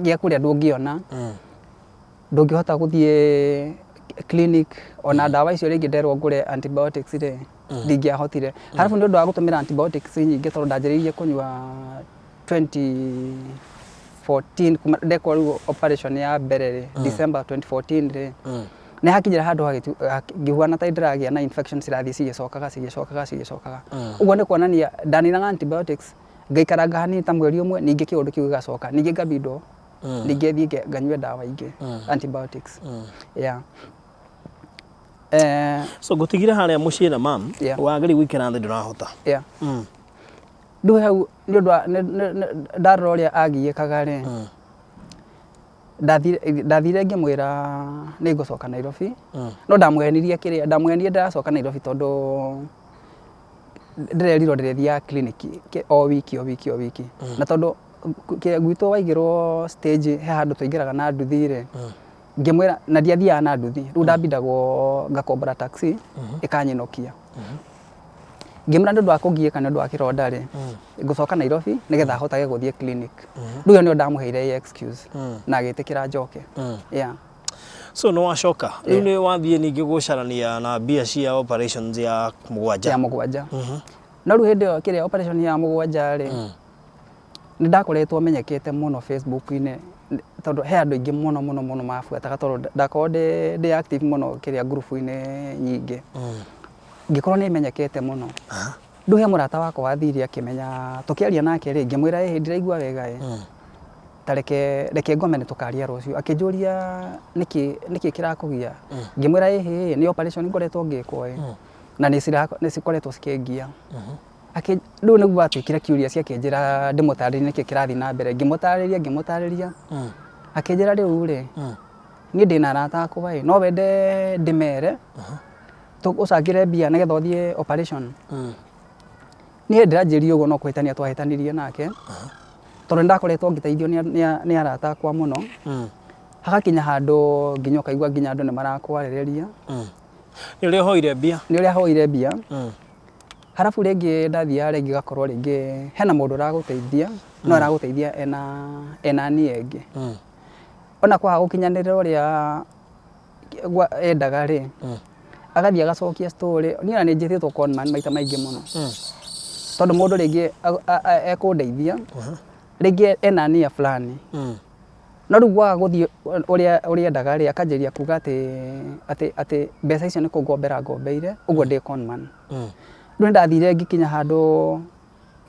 gia kuria ndungiona ndungihota guthie clinic ona dawa icio ringi nderwo ngure antibiotics ri ndingiahotire harafu ni undu wa gutumira antibiotics nyingi tondu ndanjiriirie kunywa 2014 kuma ndekwo operation ya mbere ri December 2014 ri ni hakinyira handu ngihuana ta ndiragia na infections irathie cigicokaga uguo ni kuonania ndaninaga antibiotics ngaikaranga hani ta mweri umwe ningi kiundu kiu gigacoka ningi ngabindo ningi thie nganywe dawa ingi antibiotics so gutigira haria mucii na mam wageri gwikira thi ndurahota ndu hau ni undu ndarora uria agiekaga ri ndathire ngimwira ni ngucoka Nairobi no ndamwenirie kiria ndamwenirie ndiracoka Nairobi tondu ndirerirwo ndirethia clinic o wiki na tondu gwitu waigirwo stage he handu tuingiraga na nduthi ri ngimwira na ndiathiaga na nduthi riu ndambindagwo ngakombora taxi ikanyinokia ngimwira ndu wa kugieka ndu wa kironda ri ngucoka Nairobi nigetha hotage guthie clinic riu ndio ndamuheire excuse na agitikira njoke so no washoka riu ni wathie ningi gucarania na bia cia operations ya mugwanja no riu hindi yo kiria operation ya mugwanja ri ni ndakoretwo menyekete muno Facebook-ini tondu he andu ingi muno mabuataga tondu ndakorwo ndi active muno kiria group-ini nyingi ngikorwo ni menyekete muno ndu he murata wakwa wathiria akimenya tukiaria nake ri ngimwira ndiraigua wega tareke ngome ni tukaria rucio akinjuria niki kirakugia ngimwira ni operation ngoretwo ngikwo na ni cikoretwo cikingia riu niguo atuikire kiuria ciakinjira ndimutaririe niki kirathi na mbere ngimutariria akinjira riu ri ni ndina arata akwa no wende ndimere tugucangire mbia nigetha uthie operation ni ndiranjirie uguo no kuhitania twahitanirie nake tondu ndakoretwo ngiteithio ni arata akwa muno hagakinya handu nginya ukaigua nginya andu ni marakwaririria ni uri hoire mbia harafu ringi ndathia ringi gakorwo ringi hena mundu araguteithia no araguteithia ena niengi ona kwa gukinyanirira uria endaga ri agathia agacokia story ni na njithitwo conman maita maingi muno tondu mundu ringi ekundeithia ringi ena nia fulani no riu waga guthie uria endaga ri akanjiria kuga ati mbeca icio ni kungombera ngombeire uguo ndi conman riu ndathire ngikinya handu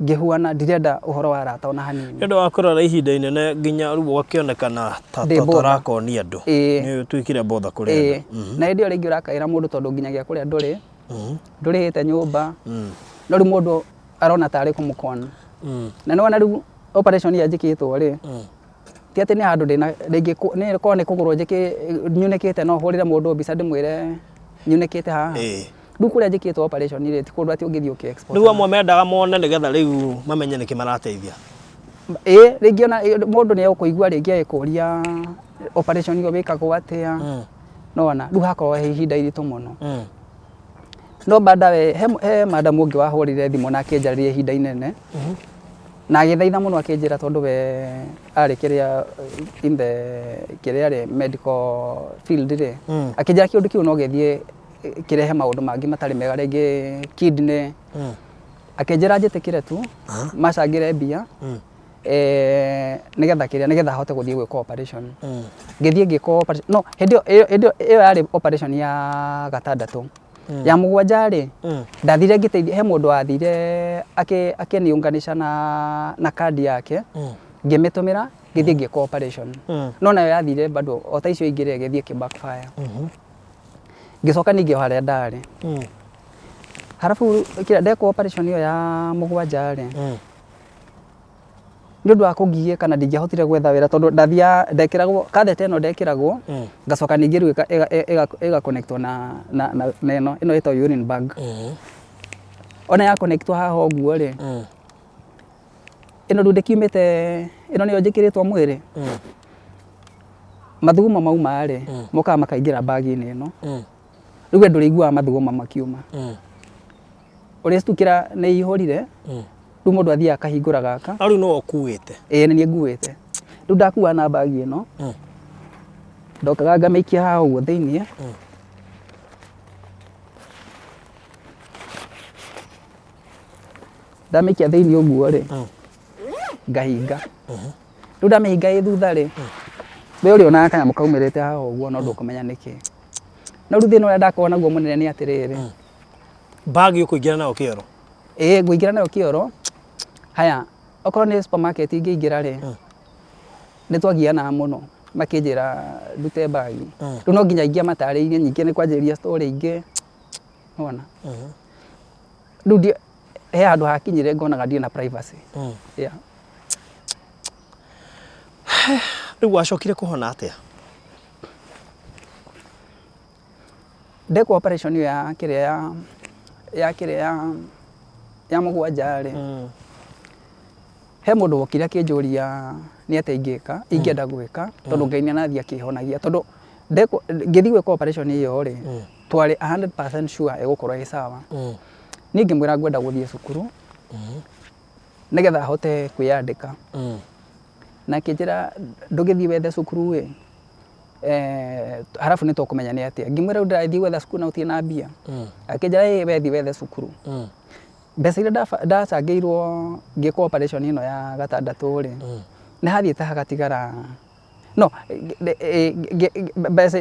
ngihuana ndirenda uhoro wa arata ona hanini ndu wa kurora ihinda inene nginya riu wakionekana ta torakoni andu ni twikire botha kuri andu na ndio ringi urakaira mundu tondu nginyagia kuria ndurihite nyumba no riu mundu arona tari kumukona na ni wana riu operation ya njikitwo ri ti ati ni handu ndina ringi ni ko ni kugurwo nyunikite no hurire mundu mbica ndimwire nyunikite haha riu kuria njikitwo operation ri ti kundu ati ungithio ki export riu amwe mendaga mone nigetha riu mamenye niki marateithia ringi ona mundu ni ukuigua ringi ekuria operation iyo wikagwo atia no wana riu hakorwo he ihinda iritu muno no baadaye he madam ungi wahurire thimu na akinjariria ihinda inene na agithaitha muno akinjira tondu we ari kiria in the kiria ri medical field ri akinjira kiundu kiu no gethie kirehe maundu mangi matari mega ringi kidney akinjira njitikire tu macangire mbia nigetha hote guthie gwika operation ngithie ngiko operation no hindio iyo yari operation ya gatandatu ya mugwanja ri ndathire ngiteithia he mundu athire akiniunganisha na kadi yake ngimitumira ngithie ngiko operation no nayo yathire bado o ta icio ingire ngithie ki backfire ngicoka ningi haria ndari harafu kira ndeko operation iyo ya mugwanja ri ndu wa kugiye kana ndingihotire gwetha wira tondu ndathia ndekiragwo kathete no ndekiragwo ngacoka ningi riu ega connectwo na ino ito urine bag ona ya connectwo haha uguo ri ino ndu kiumite ino niyo njikiritwo mwiri mathuguma mauma ri moka makaingira bagi-ini ino riu ndurigua mathuguma makiuma uria stukira ni ihurire riu mundu athia akahingura gaka riu no ukuite ni nguite riu ndakua na bagi ino ndokaga ngamaikia haha uguo thiini ndamaikia thiini uguo ri ngahinga riu ndamihinga i thutha ri we uri ona kanyamu kaumirite haha uguo no ndukumenya niki no riu thina uria ndakorwo naguo munene ni atiriri bagi ukuingira nayo KIORO nguingira nayo KIORO haya okorwo ni supermarket ingiingira ri ni twagiana muno makinjira ndute bagi riu no nginya ingia matariirie nyingi ni kwanjiria story ingi ona riu he handu hakinyire ngonaga ndirĩ na privacy riu wacokire kuhona atia ndeko operation ya kiria ya mugwanja ri he mundu wokire akinjuria ni atia ingenda gwika tondu Ngai ni anathia akihonagia tondu ngithii gwika operation iyo ri twari 100% sure egukorwo i sawa ni ngimwira ngwenda guthie cukuru nigetha hote kwiyandika na kinjira ndugithii wethe cukuru wi harafu ni tukumenya ni atia ngimwira ndirathii wethe cukuru na utie na mbia akinjira wethi wethe cukuru mbeca iria ndacangiirwo ngika operation ino ya gatandatu ri ni hathiite hagatigara no mbeca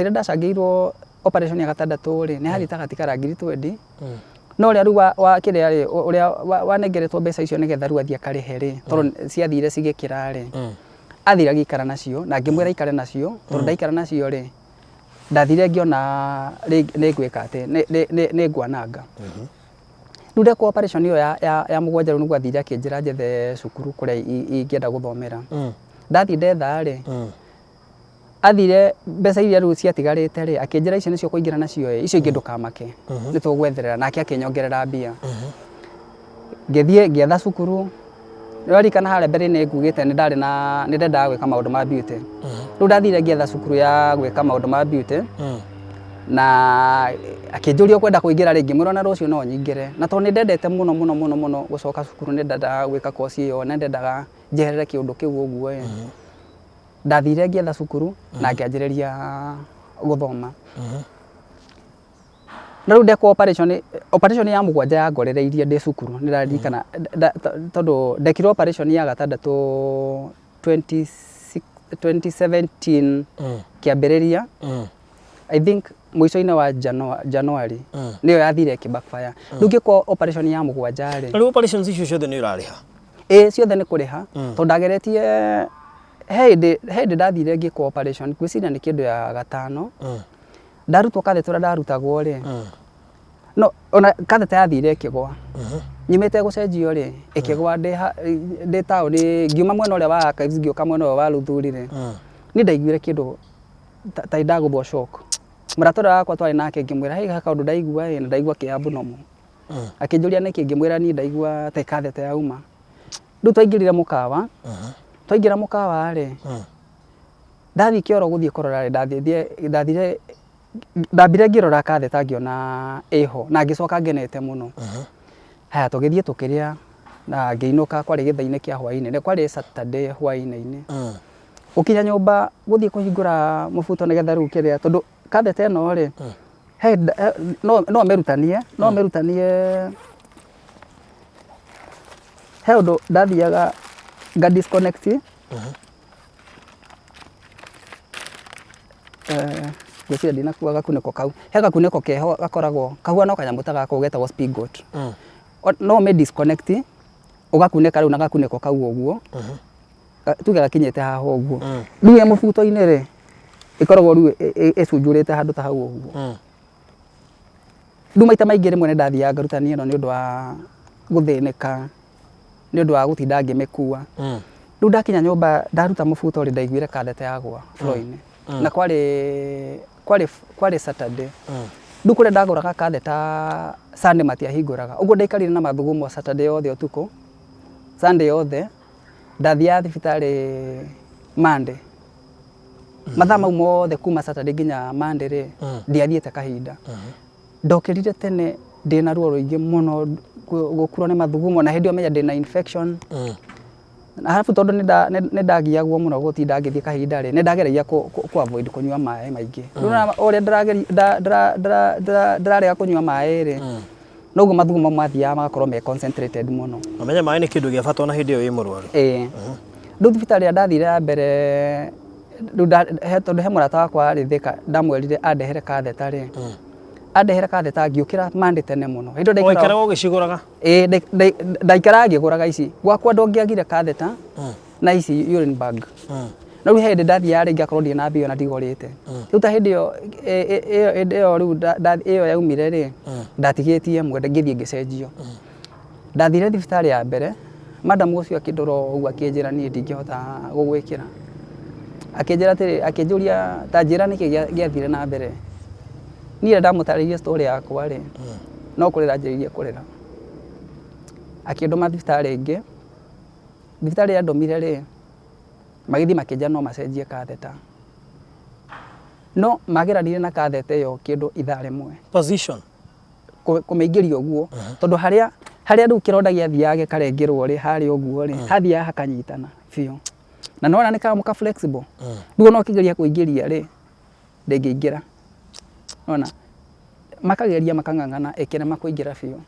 iria ndacangiirwo operation ya gatandatu ri ni hathiite hagatigara 20,000 no ria riu wa kiria ri uria wanengeretwo mbeca icio nigetha riu athie akarihe ri tondu ciathire cigikira ri athire agikara nacio na ngimwira ikare nacio tondu ndaikara nacio ri ndathire ngiona ni gwika ati ni ngwananga riu ndeko operation iyo ya mugwanja riu niguo athire akinjira njethe cukuru kuria ingienda guthomera ndathi ndetha ri athire mbeca iria rĩu ciatigarĩte rĩ akĩnjĩra icio nĩcio kũingĩra nacio icio ingĩ ndũkamake nĩ tũgwetherera nake akĩnyongerera mbia ngĩthiĩ ngĩetha cukuru nĩwarikana harĩa mbere-inĩ ngugĩte nĩ ndendaga gwĩka maũndũ ma beauty rĩu ndathire ngĩetha cukuru ya gwĩka maũndũ ma beauty na akĩnjũria kwenda kũingĩra rĩngĩ mwĩra na rũciũ no nyingĩre na tondũ nĩ ndendete mũno gũcoka cukuru nĩ ndendaga gwĩka course ĩyo na ndendaga njeherere kĩũndũ kĩu ũguo ndathire ngĩetha cukuru na ngĩanjĩrĩria gũthoma na rĩu ndekwo operation ya mũgwanja yangorereirie ndĩ cukuru nĩ ndaririkana tondũ ndekirwo operation ya gatandatũ 2017 kĩambĩrĩria I think mũico-inĩ wa January nĩyo yathire ĩkĩbackfire rĩu ngĩkwo operation ya mũgwanja rĩ rĩu operations icio ciothe nĩ ũrarĩha ciothe nĩ kũrĩha tondũ ndageretie hĩndĩ ndathire ngĩkwo operation ngwĩciria nĩ kĩndũ ya gatano ndarutwo kathete ũrĩa ndarutagwo rĩ no ona kathete yathire ĩkĩgwa nyumĩte gũcenjio rĩ ĩkĩgwa ndĩ taũni ngiuma mwena ũrĩa wa Archives ngĩũka mwena ũrĩa wa Rũthuri rĩ nĩ ndaiguire kĩndũ ta ndagũthwo shock mũratũra wakwa twarĩ nake ngĩmwĩra hei kaũndũ ndaigua na ndaigua kĩambu nomo akĩnjũria nĩkĩ ngĩmwĩra niĩ ndaigua ta kathete yauma rĩu twaingĩrire mũkawa twaingĩra mũkawa rĩ ndathiĩ kĩoro gũthiĩ kũrora rĩ ndambire ngĩrora kathete ngĩona ĩho na ngĩcoka ngenete mũno haya tũgĩthiĩ tũkĩrĩa na ngĩinũka kwarĩ gĩtha-inĩ kĩa hwaĩ-inĩ nĩ kwarĩ Saturday hwaĩ-inĩ gũkinya nyũmba gũthiĩ kũhingũra mũbuto nĩgetha rĩu kĩrĩa tondũ kathete ĩno rĩ no mĩrutanie he ũndũ ndathiaga nga disconnect ngwĩciria ndinakua gakunĩko kau he gakunĩko keho gakoragwo kahuana kanyamũ ta gaka getagwo spigot no me disconnect ũgakunĩka rĩu na gakunĩko kau ũguo tuge gakinyĩte haha ũguo rĩu mũbuto-inĩ rĩ ĩkoragwo rĩu ĩcunjũrĩte handũ ta hau ũguo rĩu maita maingĩ rĩmwe nĩ ndathiaga ngarutania ĩno nĩ ũndũ wa gũthĩnĩka nĩ ũndũ wa gũtinda ngĩmĩkua rĩu ndakinya nyũmba ndaruta mũbuto rĩ ndaiguire kathete yagwa floor-inĩ na kwarĩ Saturday rĩu kũrĩa ndagũraga katheta Sunday matiahingũraga ũguo ndaikarire na mathugumo Saturday yothe ũtukũ Sunday yothe ndathiaga thibitarĩ Monday mathaa mau mothe kuma Saturday nginya Monday rĩ ndiathiĩte kahinda ndokĩrire tene ndĩna ruo rũingĩ mũno gũkurwo nĩ mathugumo na hĩndĩ ĩyo menya ndĩna infection arabu tondũ nĩ ndagiagwo mũno gũtinda ngĩthiĩ kahinda rĩ nĩ ndageragia kũ avoid kũnyua maĩ maingĩ ũrĩa ndĩrarega kũnyua maĩ rĩ noguo mathugumo mathiaga magakorwo me concentrated mũno ũmenye maĩ nĩ kĩndũ gĩa bata ona hĩndĩ ĩyo wĩ mũrwaru rĩu thibitarĩ ndathire ya mbere tondũ he mũrata wakwa arĩ Thika ndamwĩrire andehere katheta rĩ andehere katheta ngĩũkĩra Monday tene mũno waikaraga ũgĩcigũraga ndaikaraga ngĩgũraga ici gwakwa ndongĩagire katheta na ici urine bag na rĩu hĩndĩ ndathiaga rĩngĩ akorwo ndirĩ na mbia na ndigũrĩte rĩu ta hĩndĩ ĩyo rĩu ĩyo yaumire rĩ ndatigĩtie ĩmwe ngĩthiĩ ngĩcenjio ndathire thibitarĩ ya mbere madam ũcio akĩndora ũguo akĩnjĩra niĩ ndingĩhota gũgwĩkĩra akĩnjĩra atĩrĩ akĩnjũria ta njĩra nĩkĩ gĩathire na mbere niĩ ndamũtarĩirie story yakwa rĩ no kũrĩra njĩrĩirie kũrĩra akĩndũma thibitarĩ ĩngĩ thibitarĩ yandomire rĩ magĩthiĩ makĩnjĩra no macenjie katheta no mageranire na katheta ĩyo kĩndũ ithaa rĩmwe position kũmĩingĩria ũguo tondũ harĩa rĩu kĩronda gĩathiaga gĩkarengerwo rĩ harĩa ũguo rĩ hathiaga hakanyitana biũ na nona nĩ kamũka flexible rĩu no kĩgeria kũingĩria rĩ ndĩngĩingĩra ona makageria makang'ang'ana ĩkĩrema kũingĩra biũ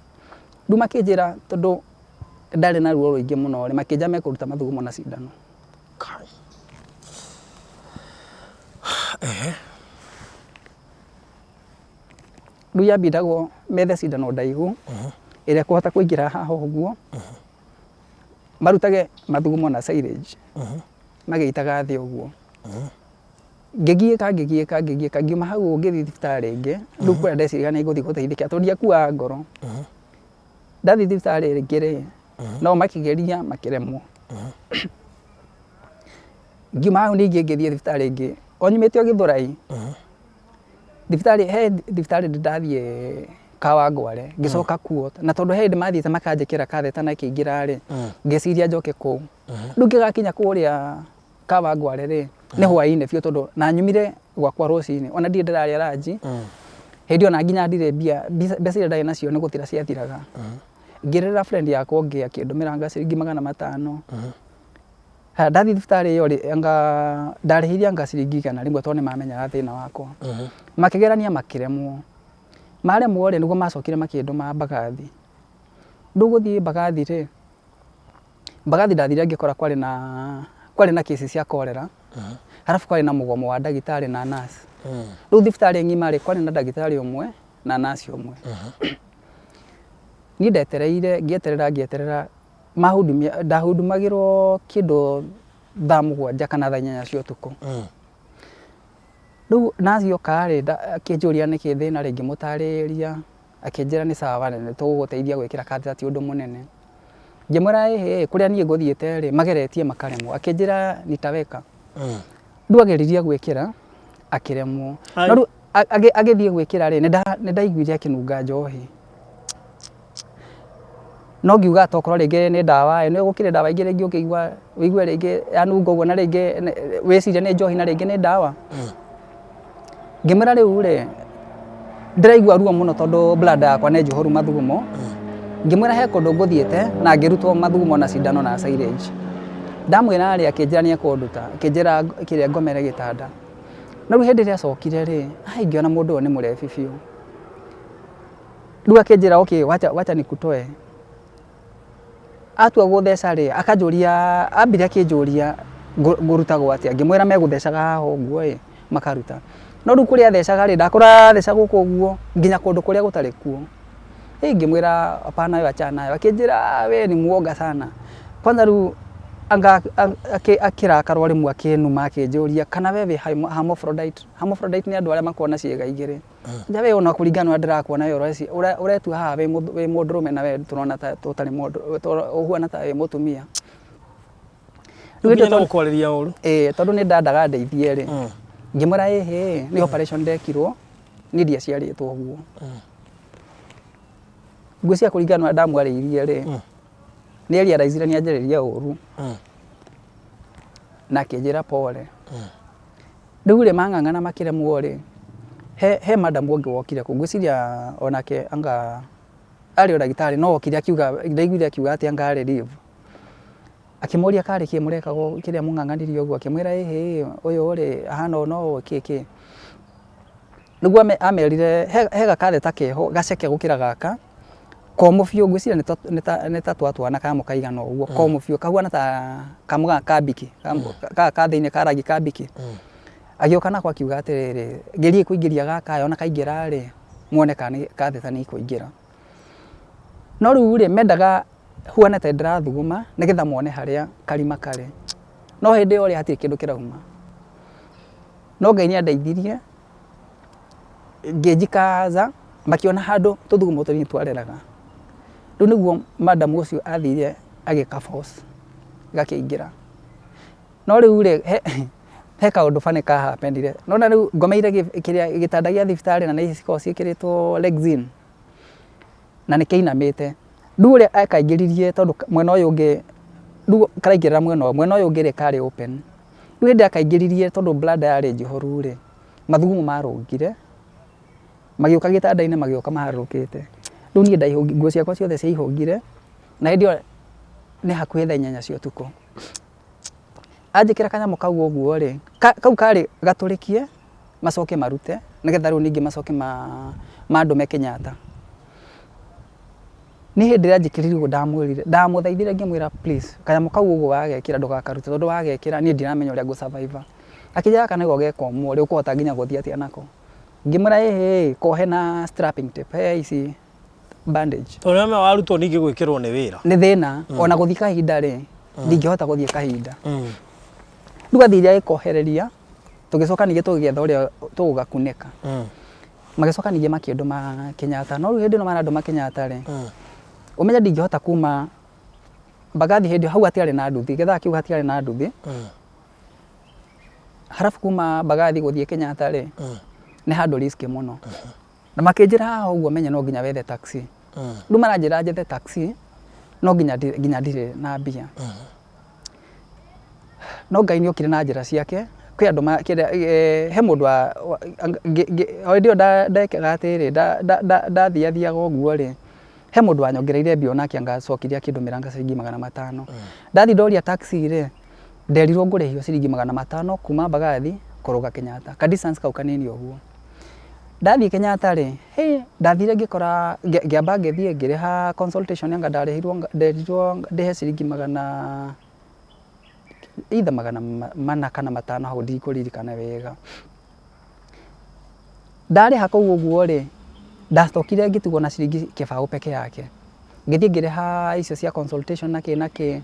rĩu makĩnjĩra tondũ ndarĩ na ruo rũingĩ mũno rĩ makĩnja mekũruta mathugumo na cindano rĩu yambindagwo methe cindano ndaihu ĩrĩa kũhota kũingĩra haha ũguo marutage mathugumo na silage magĩitaga thĩ ũguo ngĩgiĩka ngiuma hau ngĩthiĩ thibitarĩ ĩngĩ rĩu kũrĩa ndeciria nĩ ngũthiĩ gũteithĩka tondũ ndiakuaga ngoro ndathiĩ thibitarĩ ĩngĩ rĩ no makĩgeria makĩremwo ngiuma hau ningĩ ngĩthiĩ thibitarĩ ĩngĩ onyumite Githurai thibitarĩ ndathiĩ Kawangware ngicoka kuo na tondu hindi mathiĩte makanjĩkĩra katheta na kĩingĩra rĩ ngĩciria njoke kũu rĩu ngĩgakinya kũrĩa Kawangware rĩ nĩ hwaĩ-inĩ biũ tondu na nyumire gwakwa rũcinĩ ona ndirĩ ndĩrarĩa ranji hindi ona nginya ndirĩ mbeca iria ndarĩ nacio nĩ gũthira ciathiraga ngĩrĩra friend yakwa ũngĩ akĩndũmĩra ciringi 500 ndathi thibitarĩ ĩyo rĩ ndarĩhire anga ciringi 100 rĩmwe tondũ nĩ mamenyaga thĩna wakwa makĩgerania makĩremwo maremwo rĩ nĩguo macokire makĩndũma Mbagathi ndũgũthiĩ Mbagathi rĩ Mbagathi ndathire ngĩkora kwarĩ na kesi cia korera halafu kwarĩ na mũgomo wa ndagĩtarĩ na nurse rĩu thibitarĩ ng'ima rĩ kwarĩ na ndagĩtarĩ ũmwe na nurse ũmwe niĩ ndetereire ngĩeterera ndahundumagĩrwo kĩndũ thaa 7 kana thaa 8 cia ũtukũ rĩu nurse oka rĩ akĩnjũria nĩkĩ thĩna rĩ ngĩmũtarĩria akĩnjĩra nĩ sawa nĩ tũgũgũteithia gwĩkĩra katheta ti ũndũ mũnene ngĩmwĩra kũrĩa niĩ ngũthiĩte rĩ mageretie makaremwo akĩnjĩra nitaweka rĩu ageririe gwĩkĩra akĩremwo no rĩu agĩthiĩ gwĩkĩra rĩ nĩ ndaiguire akĩnunga njohi no ngiuga tokorwo rĩngĩ nĩ ndawa nĩ gũkĩrĩ ndawa ingĩ rĩngĩ ũkĩigua wĩigue rĩngĩ yanunga ũguo na rĩngĩ wĩciria nĩ njohi na rĩngĩ nĩ ndawa ngĩmwĩra rĩu rĩ ndĩraigua ruo mũno tondũ bladder yakwa nĩ njohoru mathugumo ngĩmwĩra he kũndũ ngũthiĩte na ngĩrutwo mathugumo na cindano na silage ndamwĩra rĩ akĩnjĩra nĩ ekũnduta akĩnjĩra kĩrĩa ngomere gĩtanda no rĩu hĩndĩ ĩrĩa acokire rĩ ngĩona mũndũ ũyũ nĩ mũrebi biũ rĩu akĩnjĩra okay wacha nikutoe atua gũtheca rĩ akanjũria ambire akĩnjũria ngũrutagwo atĩa ngĩmwĩra megũthecaga haha ũguo makaruta no rĩu kũrĩa athecaga rĩ ndakora theca gũkũ ũguo nginya kũndũ kũrĩa gũtarĩ kuo ngĩmwĩra hapana yo achana nayo akĩnjĩra we ni muoga sana kwanza rĩu akĩrakarwo rĩmwe akĩnuma akĩnjũria kana wewe hermaphrodite nĩ andũ arĩa makoragwo na ciĩga igĩrĩ nja we ona kũringana na ndĩrakuona we ũretua haha wĩ mũndũrũme na we tũrona ta tũtarĩ mũndũ ũhuana ta wĩ mũtumia tondũ nĩ ndandaga ndeithie rĩ ngĩmwĩra nĩ operation ndekirwo nĩ ndiaciarĩtwo ũguo ngwĩciria kũringana na ndamwarĩirie rĩ nĩ realizire nĩ anjarĩria ũru na akĩnjĩra pole rĩu rĩ mang'ang'ana makĩremwo rĩ he madam ũngĩ wokire kũ ngwĩciria onake anga arĩ o ndagĩtarĩ no okire akiuga ndaiguire akiuga atĩ anga arĩ leave akĩmũria karĩ kĩ mũrekago kĩrĩa mũng'ang'anirie ũguo akĩmwĩra ũyũ rĩ ahana no kĩkĩ rĩu amerire he gakatheta keho gaceke gũkĩra gaka komũ biũ ngwĩciria nĩ ta twana kamũ kaigana ũguo komũ biũ kahuana ta kamũ kabiki ka thĩinĩ ka rangi ka biki agĩũka nako akiuga atĩrĩrĩ ngerie kũingĩria gaka ona kaingĩra rĩ muone kana katheta nĩ ikũingĩra no rĩu rĩ mendaga huana ta ndĩrathuguma nĩgetha muone harĩa karima karĩ no hĩndĩ ĩyo rĩ hatirĩ kĩndũ kĩrauma no Ngai nĩ andeithirie ngĩnjikaza makiona handũ tũthugumo tũnini twareraga rĩu nĩguo madam ũcio athire agĩka force gakĩingĩra no rĩu rĩ he kaũndũ funny ka happened no na rĩu ngomeire gĩtanda gĩa thibitarĩ na nĩ cikoragwo ciĩkĩrĩtwo legs na nĩ kĩinamĩte rĩu ũrĩa akaingĩririe tondũ mwena ũyũ ũngĩ rĩu karaingĩrĩra mwena ũyũ ũngĩ rĩ karĩ open rĩu hĩndĩ akaingĩririe tondũ bladder yarĩ njohoru rĩ mathugumo marũngire magĩũka gĩtanda-inĩ magĩũka maharũrũkĩte rĩu niĩ nguo ciakwa ciothe ciaihũngire na hĩndĩ ĩyo nĩ hakuhĩ thaa 8 cia ũtukũ anjĩkĩra kanyamũ kau ũguo rĩ kau karĩ gatũrĩkie macoke marute nĩgetha rĩu ningĩ macoke mandũme Kenyatta nĩ hĩndĩ ĩrĩa njĩkĩrire ũguo ndamũthaithire ngĩmwĩra please kanyamũ kau ũguo wagekĩra ndũgakarute tondũ wagekĩra niĩ ndiramenya ũrĩa ngũ-survive akĩnjĩra kana nĩgo gekomwo rĩ ũkũhota nginya gũthiĩ atĩa nako ngĩmwĩra kohe na strapping tape ici bandage tondũ nĩ warutwo ningĩ gwĩkĩrwo nĩ wĩra nĩ thĩna ona gũthiĩ kahinda rĩ ndingĩhota gũthiĩ kahinda rĩu athire agĩkohereria tũgĩcoka ningĩ tũgĩetha ũrĩa tũgũgakunĩka magĩcoka ningĩ makĩndũma Kenyatta no rĩu hĩndĩ ĩno marandũma Kenyatta rĩ ũmenya ndingĩhota kuma Mbagathi hĩndĩ hau hatiarĩ na nduthi getha akiuga hatiarĩ na nduthi harafu kuma Bagathi guthie Kenyatta ri ni handå risk muno na makinjira uguo menye no nginya wethe taxi ndu maranjira njethe taxi no nginya ndire na mbia no Ngai ni okire na njira ciake kwi andu he mundu o ndio ndekaga atiri ndathiathiaga uguo ri he mundu wanyongereire mbia onake angacokirie akindumira ciringi 500 ndathi ndoria taxi ri nderirwo ngurihio ciringi 500 kuma Bagathi kuruga Kenyatta ka distance kau kanini uguo ndathi Kenyatta ri ndathire ngikora ngiamba ngithie ngiriha consultation yanga nderirwo ndihe ciringi 100 either 400 kana 500 hau ndikuririkana wega ndariha kau uguo ri ndastokire ngitugwo na ciringi kibao peke yake ngithie ngiriha icio cia consultation naki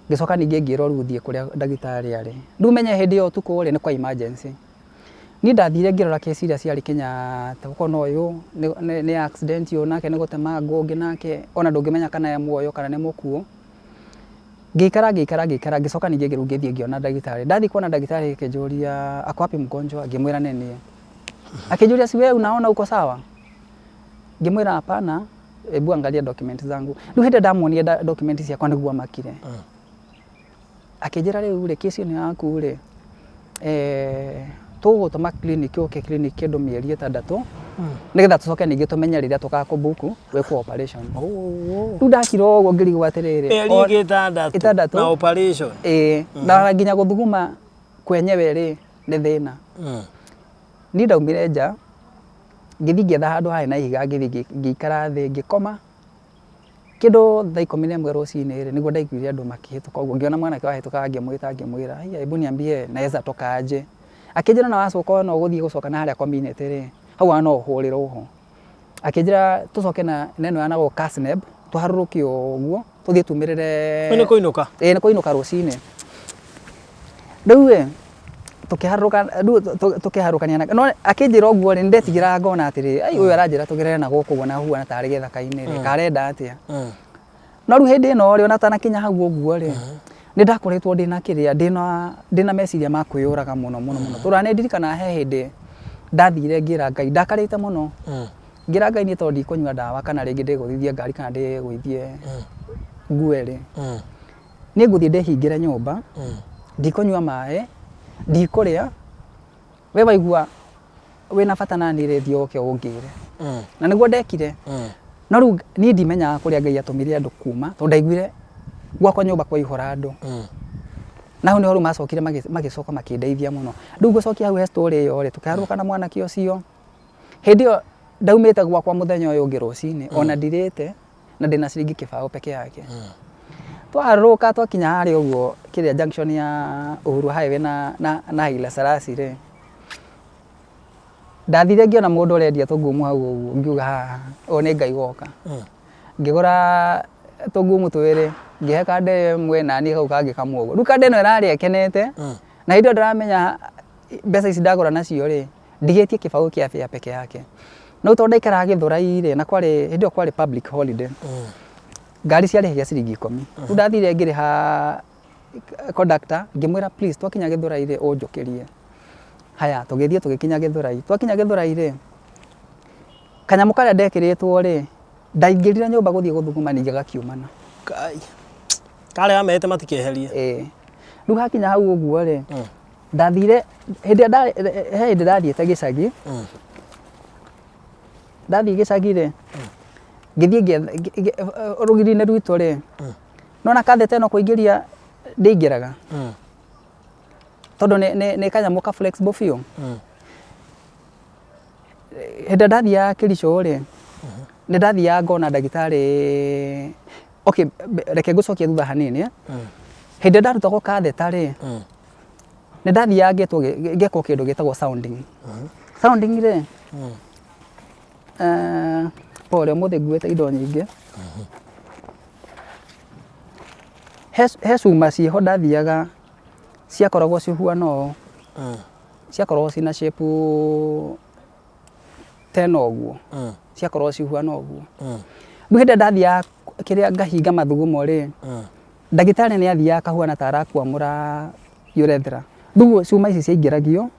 ngicoka ningi ngiro ruthie kuria ndagitari ari ndu menye hindi yo tuko ri ni kwa emergency ni ndathire ngirora kesi iria ciari Kenyatta ukono uyu ni accident yo nake ni gutema ngongi nake ona ndungimenya kana ya muoyo kana ni mukuo ngikara ngicoka ningi ngithie ngiona ndagitari ndathi kuona ndagitari kijuria akwapi mgonjwa ngimwira nini akijuria si wewe unaona uko sawa ngimwira hapana ebu angalia document zangu ndu hende ndamuonia document ciakwa niguo makire akijira riu ri kesi ni yaku ri tugutuma clinic oke clinic ndo mieri 6 nigetha tucoke ningi tumenye riria tugakubuku wekwo operation tu ndakiro uguo ngirigwo atiriri mieri 6 na operation na nginya guthuguma kwenyewe ri ni thina ni ndaumire nja ngithi ngetha handu hai na ihiga ngithi ngikara thi ngikoma kindu thaa 11 rucini ri niguo ndaiguire andu makihituka uguo ngiona mwanake wahituka ngimwira haya ebu niambie naweza toka aje akijira na wacoka no guthie gucoka na haria community ri hau ano hurirwo ho akijira tucoke na neno yanagwo Casneb tuharurukio uguo tuthie tumirire ni kuinuka ni kuinuka rucini riu tukiharukania no akijira uguo ri ndetigira ngona atiri ai uyu aranjira tugirere na guku gona hu ana tari githaka-ini ri karenda atia no ru hindi no ri ona tana kinya hau uguo ri ni ndakoretwo ndina kiria ndina meciria ma kwiyuraga muno turane ndirikana he hindi ndathire ngira Ngai ndakarite muno ngira Ngai ni tondi kunywa dawa kana ringi ndigurithie ngari kana ndigurithie ngue ri ni nguthie ndehingire nyumba ndikunywa mai ndikuria we waigua wina bata na ni rethio oke ungire na niguo ndekire no ru ni ndimenya kuria Ngai atumire andu kuma to ndaiguire gwakwa nyumba kwa ihora andu na hu ni horu macokire magicoka makindeithia muno ndu gucokia hau story yo ri tukaruka na mwanake ucio hindi yo ndaumite gwakwa muthenya uyu ungi rucini ona ndirite na ndina ciringi kibao peke yake twaruka twakinya hari uguo kiria junction ya Uhuru Highway na Haile Selassie ri ndathire ngiona mundu urendia tungumu hau uguo ngiuga o ni Ngai woka ngigura tungumu twiri ngihe kande mwena ni hau kangi kamwe uguo ruka ndeno irari ekenete na indo ndiramenya mbeca ici ndagura nacio ri ndigetie kibao kia fare peke yake no to ndaikara Githurai ri na kwari hindi kwari public holiday ngari ciarihagia ciringi 10 tu ndathire ngiriha conductor ngimwira please twakinya Githurai ri unjukirie haya tugithie tugikinya Githurai twakinya Githurai ri kanyamu karia ndekiritwo ri ndaingirira nyumba guthie guthuguma ningi gakiumana Kai kale amete matikeherie ru hakinya hau uguo ri ndathire hindi ndathiete gicagi ndathie gicagi ri ngithie rugiri-ini rwitu ri nona kathete no kuingiria ndingiraga tondu ni kanyamu ka flexible fiu hindi ndathia Kericho ri ni ndathia ngona ndagitari okay reke ngucokie thutha hanini hindi ndarutagwo katheta ri ni ndathia ngekwo kindu gitagwo sounding ri pole muthi nguite indo nyingi he cuma ciho ndathiaga ciakoragwo cihuana ũũ ciakoragwo cina shape 10 ũguo ciakoragwo cihuana ũguo rĩu hĩndĩ ndathiaga kĩrĩa ngahinga mathugumo rĩ ndagĩtarĩ nĩ athiaga kahuana ta arakwamũra urethra Ndugu cuma ici ciaingiragio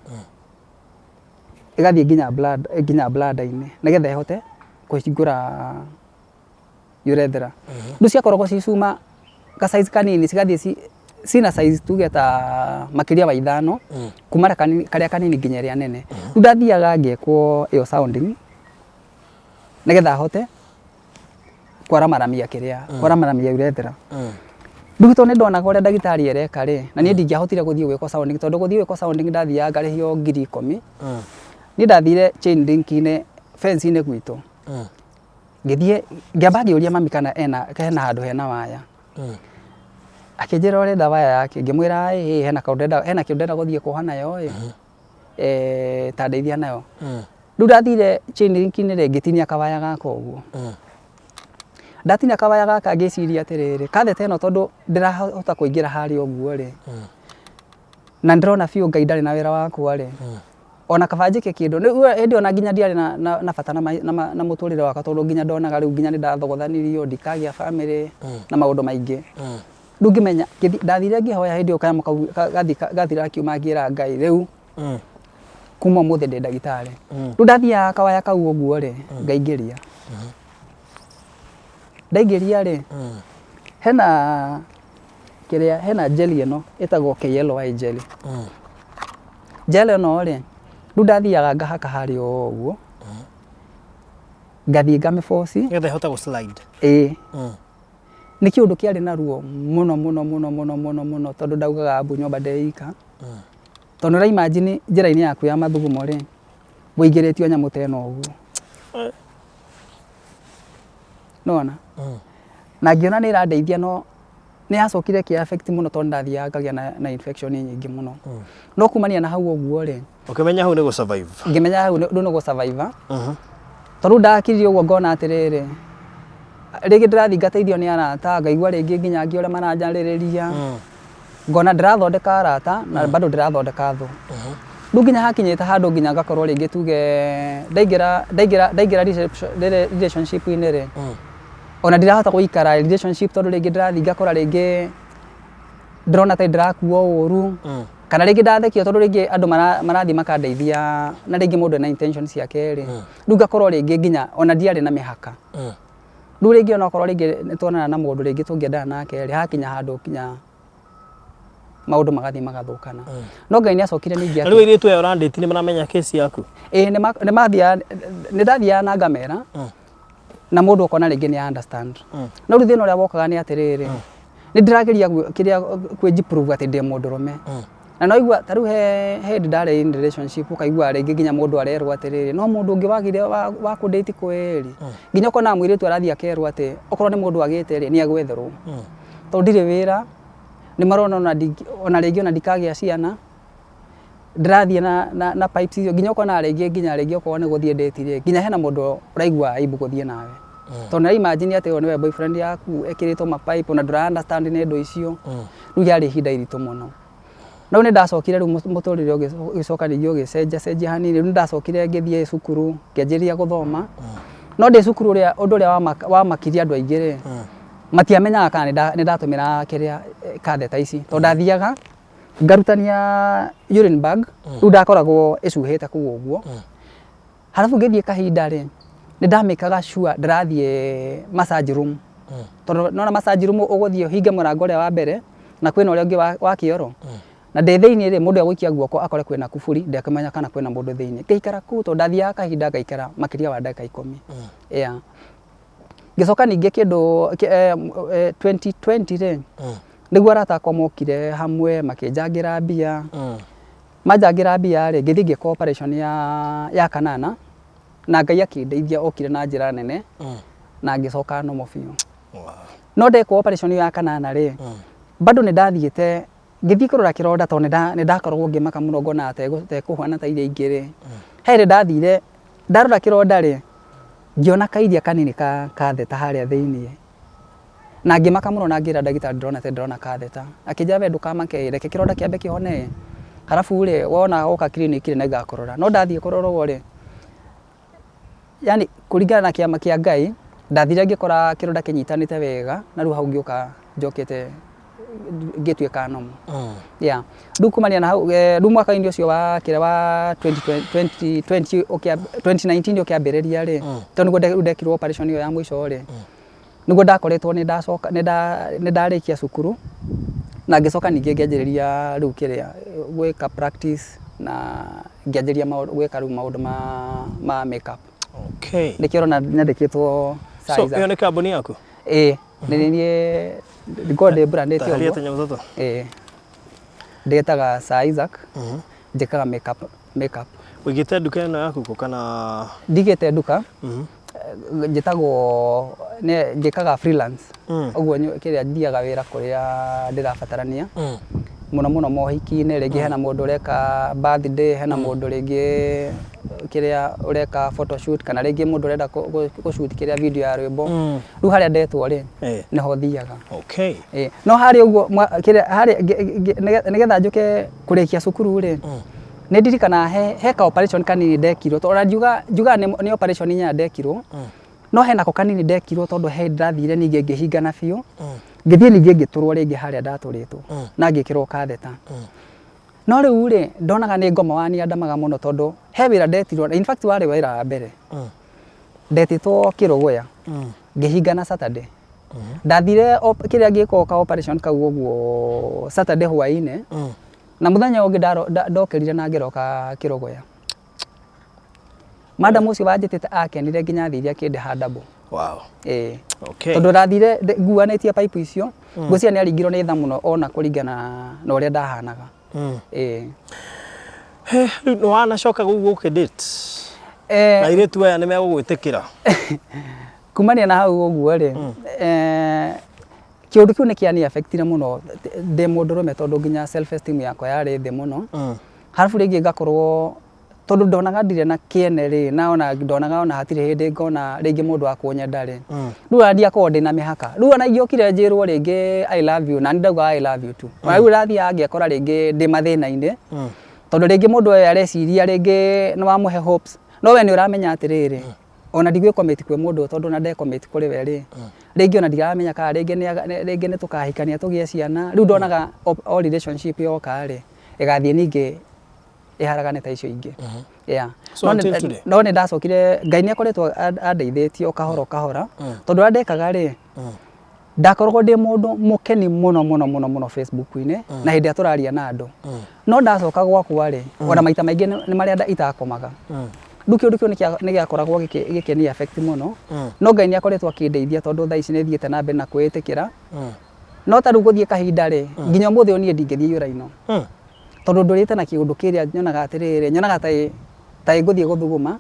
igathie nginya bladder-ini nigetha ihote kuhingura urethra. Ndu ciakoragwo ci cuma ka size kanini cigathie cina size tuge ta makiria wa 5 kuma karia kanini nginya ria nene. Ndu ndathiaga ngekwo iyo sounding nigetha hote kwaramaramia urethra. Ndu to ndonaga uria ndagitari ereka ri na nie ndingiahotire guthie gwikwo sounding tondu guthie gwikwo sounding ndathiaga ngarihio 10,000. Ni ndathire chain link-ine fence-ine gwitu ngithie ngiamba ngiuria mami kana hena handu hena waya. Akinjira urenda waya yake ngimwira hena kindenda guthie kuha nayo ta ndeithia nayo. Ndu ndathire chain link-ine ri ngitinia kawaya gaka uguo. Ndatinia kawaya gaka ngiciria atiriri katheta ino tondu ndirahota kuingira hari uguo ri na ndirona biu Ngai ndari na wira wakwa ri ona kabanjike kindu ndi ona nginya ndiari na bata na muturire wakwa tondu nginya ndonaga riu nginya nindathogothaniriyo ndikagia family na maundu maingi. Ndu ngimenya ndathire ngihoya hindi ukaya gathira kiuma ngira Ngai riu kuma muthe ndi ndagitari. Ndu ndathia kawaya kau uguo ri ngaingiria ndaingiria ri hena jelly ino itagwo KIORO jelly. Jelly ino ri ndu ndathiaga ngahaka hari uguo ngathie ngamiforce ngetha ihota gu slide. Ni kiundu kiari na ruo muno tondu ndaugaga mbu nyomba ndeika tondu ra imagine njira-ini yaku ya mathugumo ri wigiritio nyamu teno uguo nona na ngiona ni irandeithia no ni yacokire ki affect muno tondu ndathiaga ngagĩa na infection nyingi muno no kumania na hau uguo ri ukimenya hau ni gu survive ngimenya hau ni gu survive tondu ndakiririo uguo ngona atiriri rigi ndirathi ngateithio ni arata ngaigua ringi nginya ngiuria maranjaririria ngona ndirathondeka arata na bado ndirathondeka thu. Ndu nginya hakinyite handu nginya ngakorwo ringi tuge ndaingira relationship ini ri ona ndirahota guikara relationship tondu ringi ndirathi ngakora ringi ndirona ta ndirakuo uru kana ringi ndathekio tondu ringi andu marathi makandeithia na ringi mundu na intention ciake ri ndu ngakorwo ringi nginya ona ndiari na mihaka. Ndu ringi ona korwo ringi nitwonana na mundu ringi tungiendana nake ri hakinya handu kinya maundu magathi magathukana. No Ngai ni acokire ningi riu iritu ya uranditi ni maramenya case yaku ni mathia ni ndathia na ngamera na mundu ukona ringi ni understand. No riu thina uria wokaga ni atiriri ni ndirageria kiria kwijiprove ati ndi mundu rume na no igua taru he ndare in relationship ukaigua ringi nginya mundu arerwa atiriri no mundu ungi wagire wa kudate kweri nginya kona mwiritu arathi akerwa ati okorwo ni mundu agite ri ni agwetherwo tondu ndire wira ni marona ona ringi ona ndikagia ciana ndirathie na pipes icio nginya kona ringi nginya ringi okorwo ni guthie date ri nginya hena mundu uraigua aibu guthie nawe tondu imagine ati niwe boyfriend yaku ekiritwo ma pipe ona ndura understand ni ndu icio riu yari hinda iritu muno. No ni ndacokire riu muturire ugicoka ringi ugicenja hanini riu ndacokire ngithie cukuru ngianjiria guthoma no ndi cukuru uria undu uria wa makiria andu aingi ri matiamenyaga kana ni ndatumira kiria katheta ici tondu ndathiaga ngarutania urine bag riu ndakoragwo icuhite kuu uguo halafu ngithie kahinda ri ni ndamikaga sure ndirathie massage room tondu nona massage room uguthie hinge murango uria wa mbere na kwina uria ungi wa KIORO na ndi thiini ri mundu agwikia guoko akore kwina kuburi ndekimenya kana kwina mundu thiini ngaikara kuu tondu ndathiaga kahinda ngaikara makiria wa ndagika 10 ngicoka ningi kindu 2020 ri niguo arata akwa mokire hamwe makinjangira mbia manjangira mbia ri ngithie ngika operation ya kanana na Ngai akindeithia okire na njira nene na ngicoka no biu. No ndeka operation ya kanana ri bado ni ndathiite ngithie kurora kironda tondu ni ndakoragwo ngimaka muno ngona ate kuhana ta iria ingi ri here ndathire ndarora kironda ri ngiona kairia kanini katheta haria thiini na ngimaka muno na ngira ndagitari ndirona katheta akinja we ndukamake reke kironda kiambe kihone halafu ri wona oka clinic ri ngakorora no ndathie kurorwo ri yani kuringana na kiama kia Ngai ndathire ngikora kironda kinyitanite wega na riu hau ngioka njokete ngĩtuĩka nomu. Yeah. Rĩu kumania na hau rĩu mwaka-inĩ ũcio wa kĩrĩa wa 2019 ũkĩambĩrĩria rĩ, tondũ nĩguo ndekirwo operation ĩyo ya mũico rĩ, nĩguo ndakoretwo nĩndarĩkia cukuru na ngĩcoka ningĩ ngĩanjĩrĩria rĩu kĩrĩa gwĩka practice na ngĩanjĩrĩria gwĩka rĩu maũndũ ma makeup. Okay. Nĩkĩo nyandĩkĩtwo THIAGA. So, ĩyo nĩ kambuni yaku? Nĩ niĩ ngorwo ndĩ brandĩte ũguo. Ndĩtaga THIAGA, njĩkaga makeup. Ũigĩte nduka ĩno yaku kana? Ndigĩte nduka, njĩkaga freelance. Ũguo kĩrĩa thiaga wĩra kũrĩa ndĩrabatarania. Mũno mũno mohiki-inĩ, rĩngĩ hena mũndũ ũreka birthday, hena mũndũ rĩngĩ kĩrĩa ũreka photoshoot, kana rĩngĩ mũndũ ũrenda gũshoot kĩrĩa video ya rwĩmbo. Rĩu harĩa ndetwo rĩ, nĩho thiaga. Okay. No harĩa ũguo nĩgetha njũke kũrĩkia cukuru rĩ, nĩ ndirikana he ka operation kanini ndekirwo, tondũ njuga nĩ operation inya ndekirwo, no henako kanini ndekirwo tondũ he ndathire ningĩ ngĩhingana biũ, ngĩthiĩ ningĩ ngĩtũrwo rĩngĩ harĩa ndatũrĩtwo na ngĩkĩrwo katheta. No rĩu rĩ, ndonaga nĩ ngoma waniandamaga mũno tondũ he wĩra ndetirwo, in fact warĩ wĩra wa mbere, ndetĩtwo Kĩrũgũya, ngĩhingana Saturday. Ndathire kĩrĩa ngĩkwo ka operation kau ũguo Saturday hwaĩ-inĩ, na mũthenya ũngĩ ndokerire na ngĩroka Kĩrũgũya. Madam ũcio wanjĩtĩte akenire nginya thiria kĩndĩ handabo. Wow. Okay. Tondũ ndathire nguanĩtie pipe icio, ngũcia nĩ aringirwo nĩ tha mũno ona kũringana na ũrĩa ndahanaga. Rĩu nĩ wanacoka gũkũ date? Na airĩtu aya nĩ megũgwĩtĩkĩra? Kumania na hau ũguo rĩ, kĩũndũ kĩu nĩ kĩani affectire mũno ndĩ mũndũrũme tondũ nginya self esteem yakwa yarĩ thĩ mũno. Halafu rĩngĩ ngakorwo tondũ ndonaga ndirĩ na kĩene rĩ, na ona ndonaga ona hatirĩ hĩndĩ ngona rĩngĩ mũndũ wa kũnyenda rĩ. Rĩu ndiakorwo ndĩ na mĩhaka. Rĩu ona ingĩokire njĩrwo rĩngĩ I love you, na nĩ ndauga I love you too. Na rĩu rathiaga ngĩakora rĩngĩ ndĩ mathĩna-inĩ, tondũ rĩngĩ mũndũ ũyũ areciria rĩngĩ nĩ wamũhe hopes, no we nĩ ũramenya atĩrĩrĩ, ona ndigwĩ commit kwĩ mũndũ tondũ na commit kũrĩ we rĩ, rĩngĩ ona ndiramenya kana rĩngĩ nĩ tũkahikania tũgĩe ciana. Rĩu ndonaga all relationship yoka rĩ, ĩgathiĩ ningĩ iharagane ta icio ingĩ. No nĩ ndacokire, Ngai nĩ akoretwo andeithĩtie o kahora, tondũ ũrĩa ndekaga rĩ, ndakoragwo ndĩ mũndũ mũkeni mũno Facebook-inĩ na hĩndĩ ĩrĩa tũraria na andũ. No ndacoka gwakwa rĩ, ona maita maingĩ nĩ marĩa itakomaga. Rĩu kĩũndũ kĩu nĩ gĩakoragwo gĩkĩni affect mũno, no Ngai nĩ akoretwo akĩndeithia tondũ thaa ici nĩ thiĩte na mbere na kwĩĩtĩkĩra. No ta rĩu gũthiĩ kahinda rĩ, nginya ũmũthĩ ũyũ niĩ ndingĩthiĩ yũra-ino. Tondũ ndũrĩte na kĩũndũ kĩrĩa nyonaga atĩrĩrĩ, nyonaga ta ngũthiĩ gũthuguma,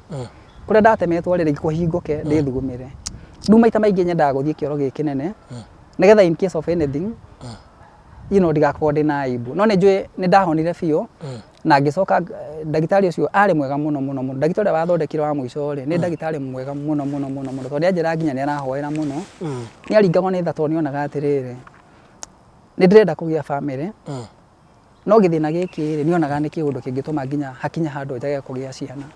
kũrĩa ndatemetwo rĩ kũhingũke ndĩthugumĩre. Rĩu maita maingĩ nyendaga gũthiĩ kĩoro gĩkĩ kĩnene, nĩgetha in case of anything, ndigakorwo ndĩ na aibu. No nĩ njũĩ nĩ ndahonire biũ, na ngĩcoka ndagĩtarĩ ũcio arĩ mwega mũno. Ndagĩtarĩ ũrĩa wathondekire wa mũico rĩ, nĩ ndagĩtarĩ mwega mũno. Tondũ anjĩra nginya nĩ arahoera mũno, nĩ aringagwo nĩ tha tondũ nĩonaga atĩrĩrĩ, nĩ ndĩrenda kũgĩa family, no gĩthĩna gĩkĩ rĩ, nĩonaga nĩ kĩũndũ kĩngĩtũma nginya hakinya handũ njage kũgĩa ciana.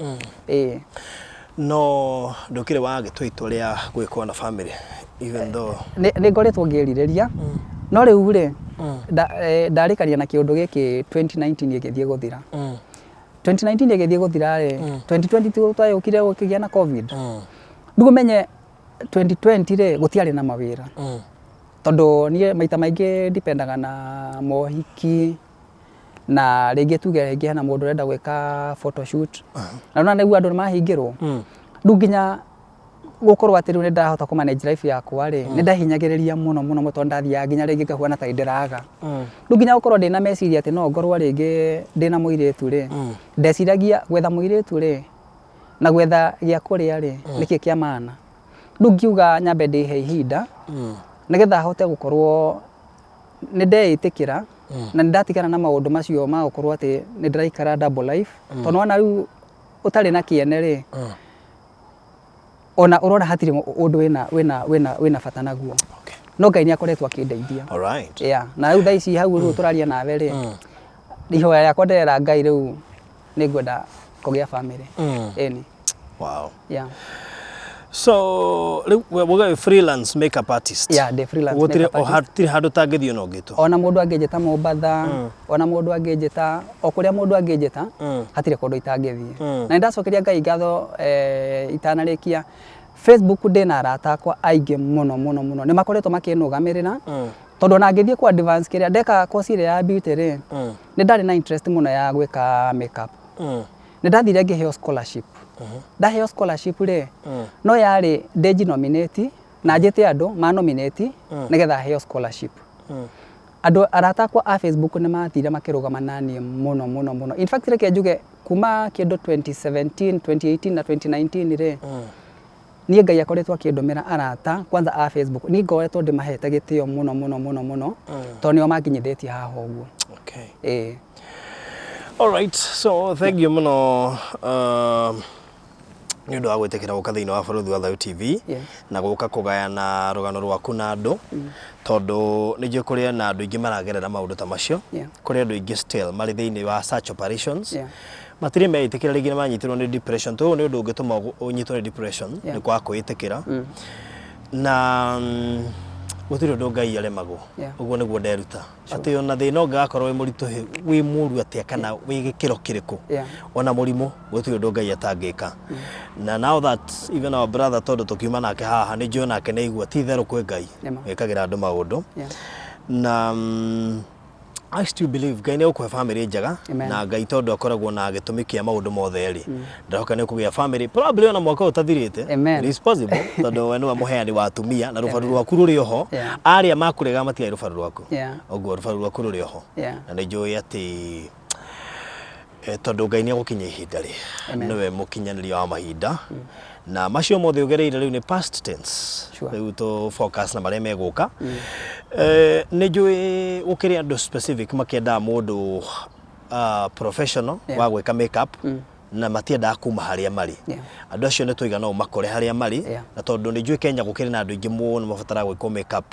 No ndũkĩrĩ wagĩtua itua rĩa gwĩkwo na family even though nĩ ngoretwo ngĩrirĩria, no rĩu rĩ, ndarĩkania na kĩũndũ gĩkĩ 2019 gĩgĩthiĩ gũthira. 2019 gĩgĩthiĩ gũthira rĩ, 2022 twayũkire gũkĩgĩa na COVID. Rĩu ũmenye 2020 rĩ, gũtiarĩ na mawĩra, tondũ niĩ maita maingĩ ndipendaga na mohiki, na rĩngĩ tuge rĩngĩ hena mũndũ ũrenda gwĩka photoshoot, na nĩguo andũ nĩ mahingĩrwo. Rĩu nginya gũkorwo atĩ rĩu nĩ ndahota kũmanage life yakwa rĩ, nĩ ndahinyagĩrĩria mũno tondũ ndathiaga nginya rĩngĩ ngahuana ta ndĩraga. Rĩu nginya gũkorwo ndĩna meciria atĩ no ngorwo rĩngĩ ndĩna mũirĩtu rĩ, ndeciragia gwetha mũirĩtu rĩ, na gwetha gĩa kũrĩa rĩ, nĩkĩ kĩa maana. Rĩu ngiuga nyambe ndĩhe ihinda, nĩgetha hote gũkorwo nĩ ndeĩtĩkĩra, na nĩ ndatigana na maũndũ macio ma gũkorwo atĩ nĩ ndĩraikara double life. Tondũ wana rĩu ũtarĩ na kĩene rĩ, ona ũrona hatirĩ ũndũ wĩna bata naguo. No Ngai nĩ akoretwo akĩndeithia. Na rĩu thaa ici hau rĩu tũraria nawe rĩ, ihoya rĩakwa ndĩrera Ngai rĩu nĩ ngwenda kũgĩa family. Wow. So we freelance makeup artist. Yeah, the freelance makeup artist. Hatiri handu tangithio no gitu. Ona mundu angejeta Mombatha, ona mundu angejeta okuria mundu angejeta, hatire kundu itangithie. Na ndacokeria Ngai ngatho itanarikia Facebook ndina arata akwa aige muno ni makoretwo makinugamirira tondu na ngithie kwa advance kiria ndeka course ile ya beauty ri ni ndari na interest muno ya gwika makeup. Ni ndathire ngiheo scholarship. Ndaheo scholarship ri no yari ndeji nominate na njete andu ma nominate nigetha heo scholarship. Andu arata akwa a Facebook ni mathire makirugama nani muno. In fact reke njuge kuma kindu 2017, 2018 na 2019 ri ni Ngai akoretwo akindumira arata kwanza a Facebook ni ngoretwo ndimahete gitio muno to nio makinyithetie haha uguo. Okay. All right, so thank you muno ni undu wa gwetekera guka thiini wa baruthi wa Thayo TV na guka kugayana rugano rwaku na andu tondu ni njui kuria na andu ingi maragerera maundu ta macio kuria andu ingi still mari thiini wa search operations matire meitikira ringi manyitirwo ni depression to ni undu ungituma unyitwo ni depression ni kwa kwitikira na gutire undu Ngai aremagwo uguo niguo nderuta ati ona thina ngakorwo wi muritu wi muru atia kana wi gikiro kiriku ona murimu gutire undu Ngai atangika na now that even our brother tondu tukiuma nake haha ni njui nake ni igua ti theru kwi Ngai ekagira andu maundu na I still believe Ngai ni ukwe family njega na Ngai tondu akoragwo na gitumikia maundu mothe ri ndahoka ni kugia family probably ona mwaka utathirite it is possible tondu we no muheani wa atumia na rufaru rwaku ruri oho aria makurega matia rufaru rwaku oguo rufaru rwaku ruri oho na ni njui ati tondu Ngai ni agukinya ihinda ri niwe mukinyaniria wa mahinda na macio mothe ugereire riu ni past tense riu to focus na maria meguka ni njui ukiri andu specific makienda mundu professional wa gwika makeup na matienda kuma haria mari andu acio ni tuiga no makore haria mari na tondu ni njui Kenya gukiri na andu ingi muno mabatara gwika makeup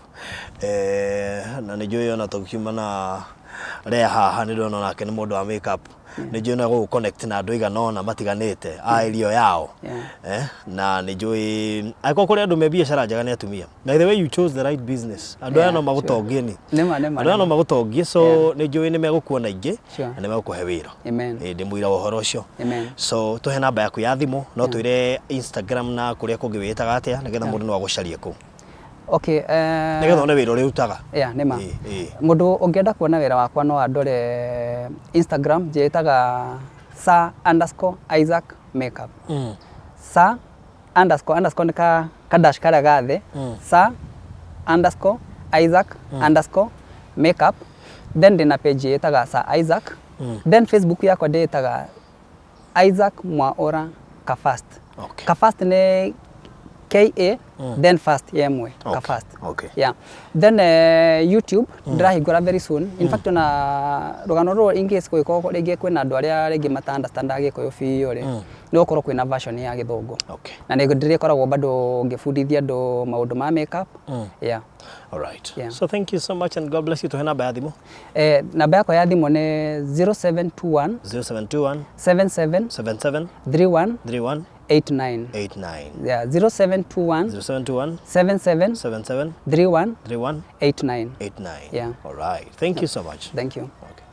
na ni njui ona tukiuma na rea haha ni ndona nake ni mundu wa makeup ni njui na go connect na andu iganona matiganite irio yao na ni njui aiko kuri andu me biashara njega ni atumia by the way you chose the right business andu aya no magutongie ni andu aya no magutongie so ni njui ni megukuona ingi na ni megukuhe wira ndi muira uhoro ucio so tuhe namba yaku ya thimu no twire Instagram na kuria kungi witaga atia nigetha mundu no agucarie ku. Okay, nigetha one wira uri utaga nima mundu ungienda kuona wira wakwa no andore Instagram njetaga _Isaac makeup __ ni ka dash karia gathe _Isaac _makeup then ndina page yetaga Isaac then Facebook yakwa ndetaga Isaac Mwaura Kafast Kafast ni KA then first yemwe Kafast then YouTube ndirahingura very soon in fact na rugano ro ingis ko rege kwina andu aria rege mata understand agikoyo fiyo ri no korwo kwina version ya githungu na nego ndirikoragwo bado ngifundithia andu maundu ma makeup all right so thank you so much and God bless you to namba ya thimu namba yako ya thimu ni 0721 77 31 89 0721 77 31 89 all right thank you so much. Thank you. Okay.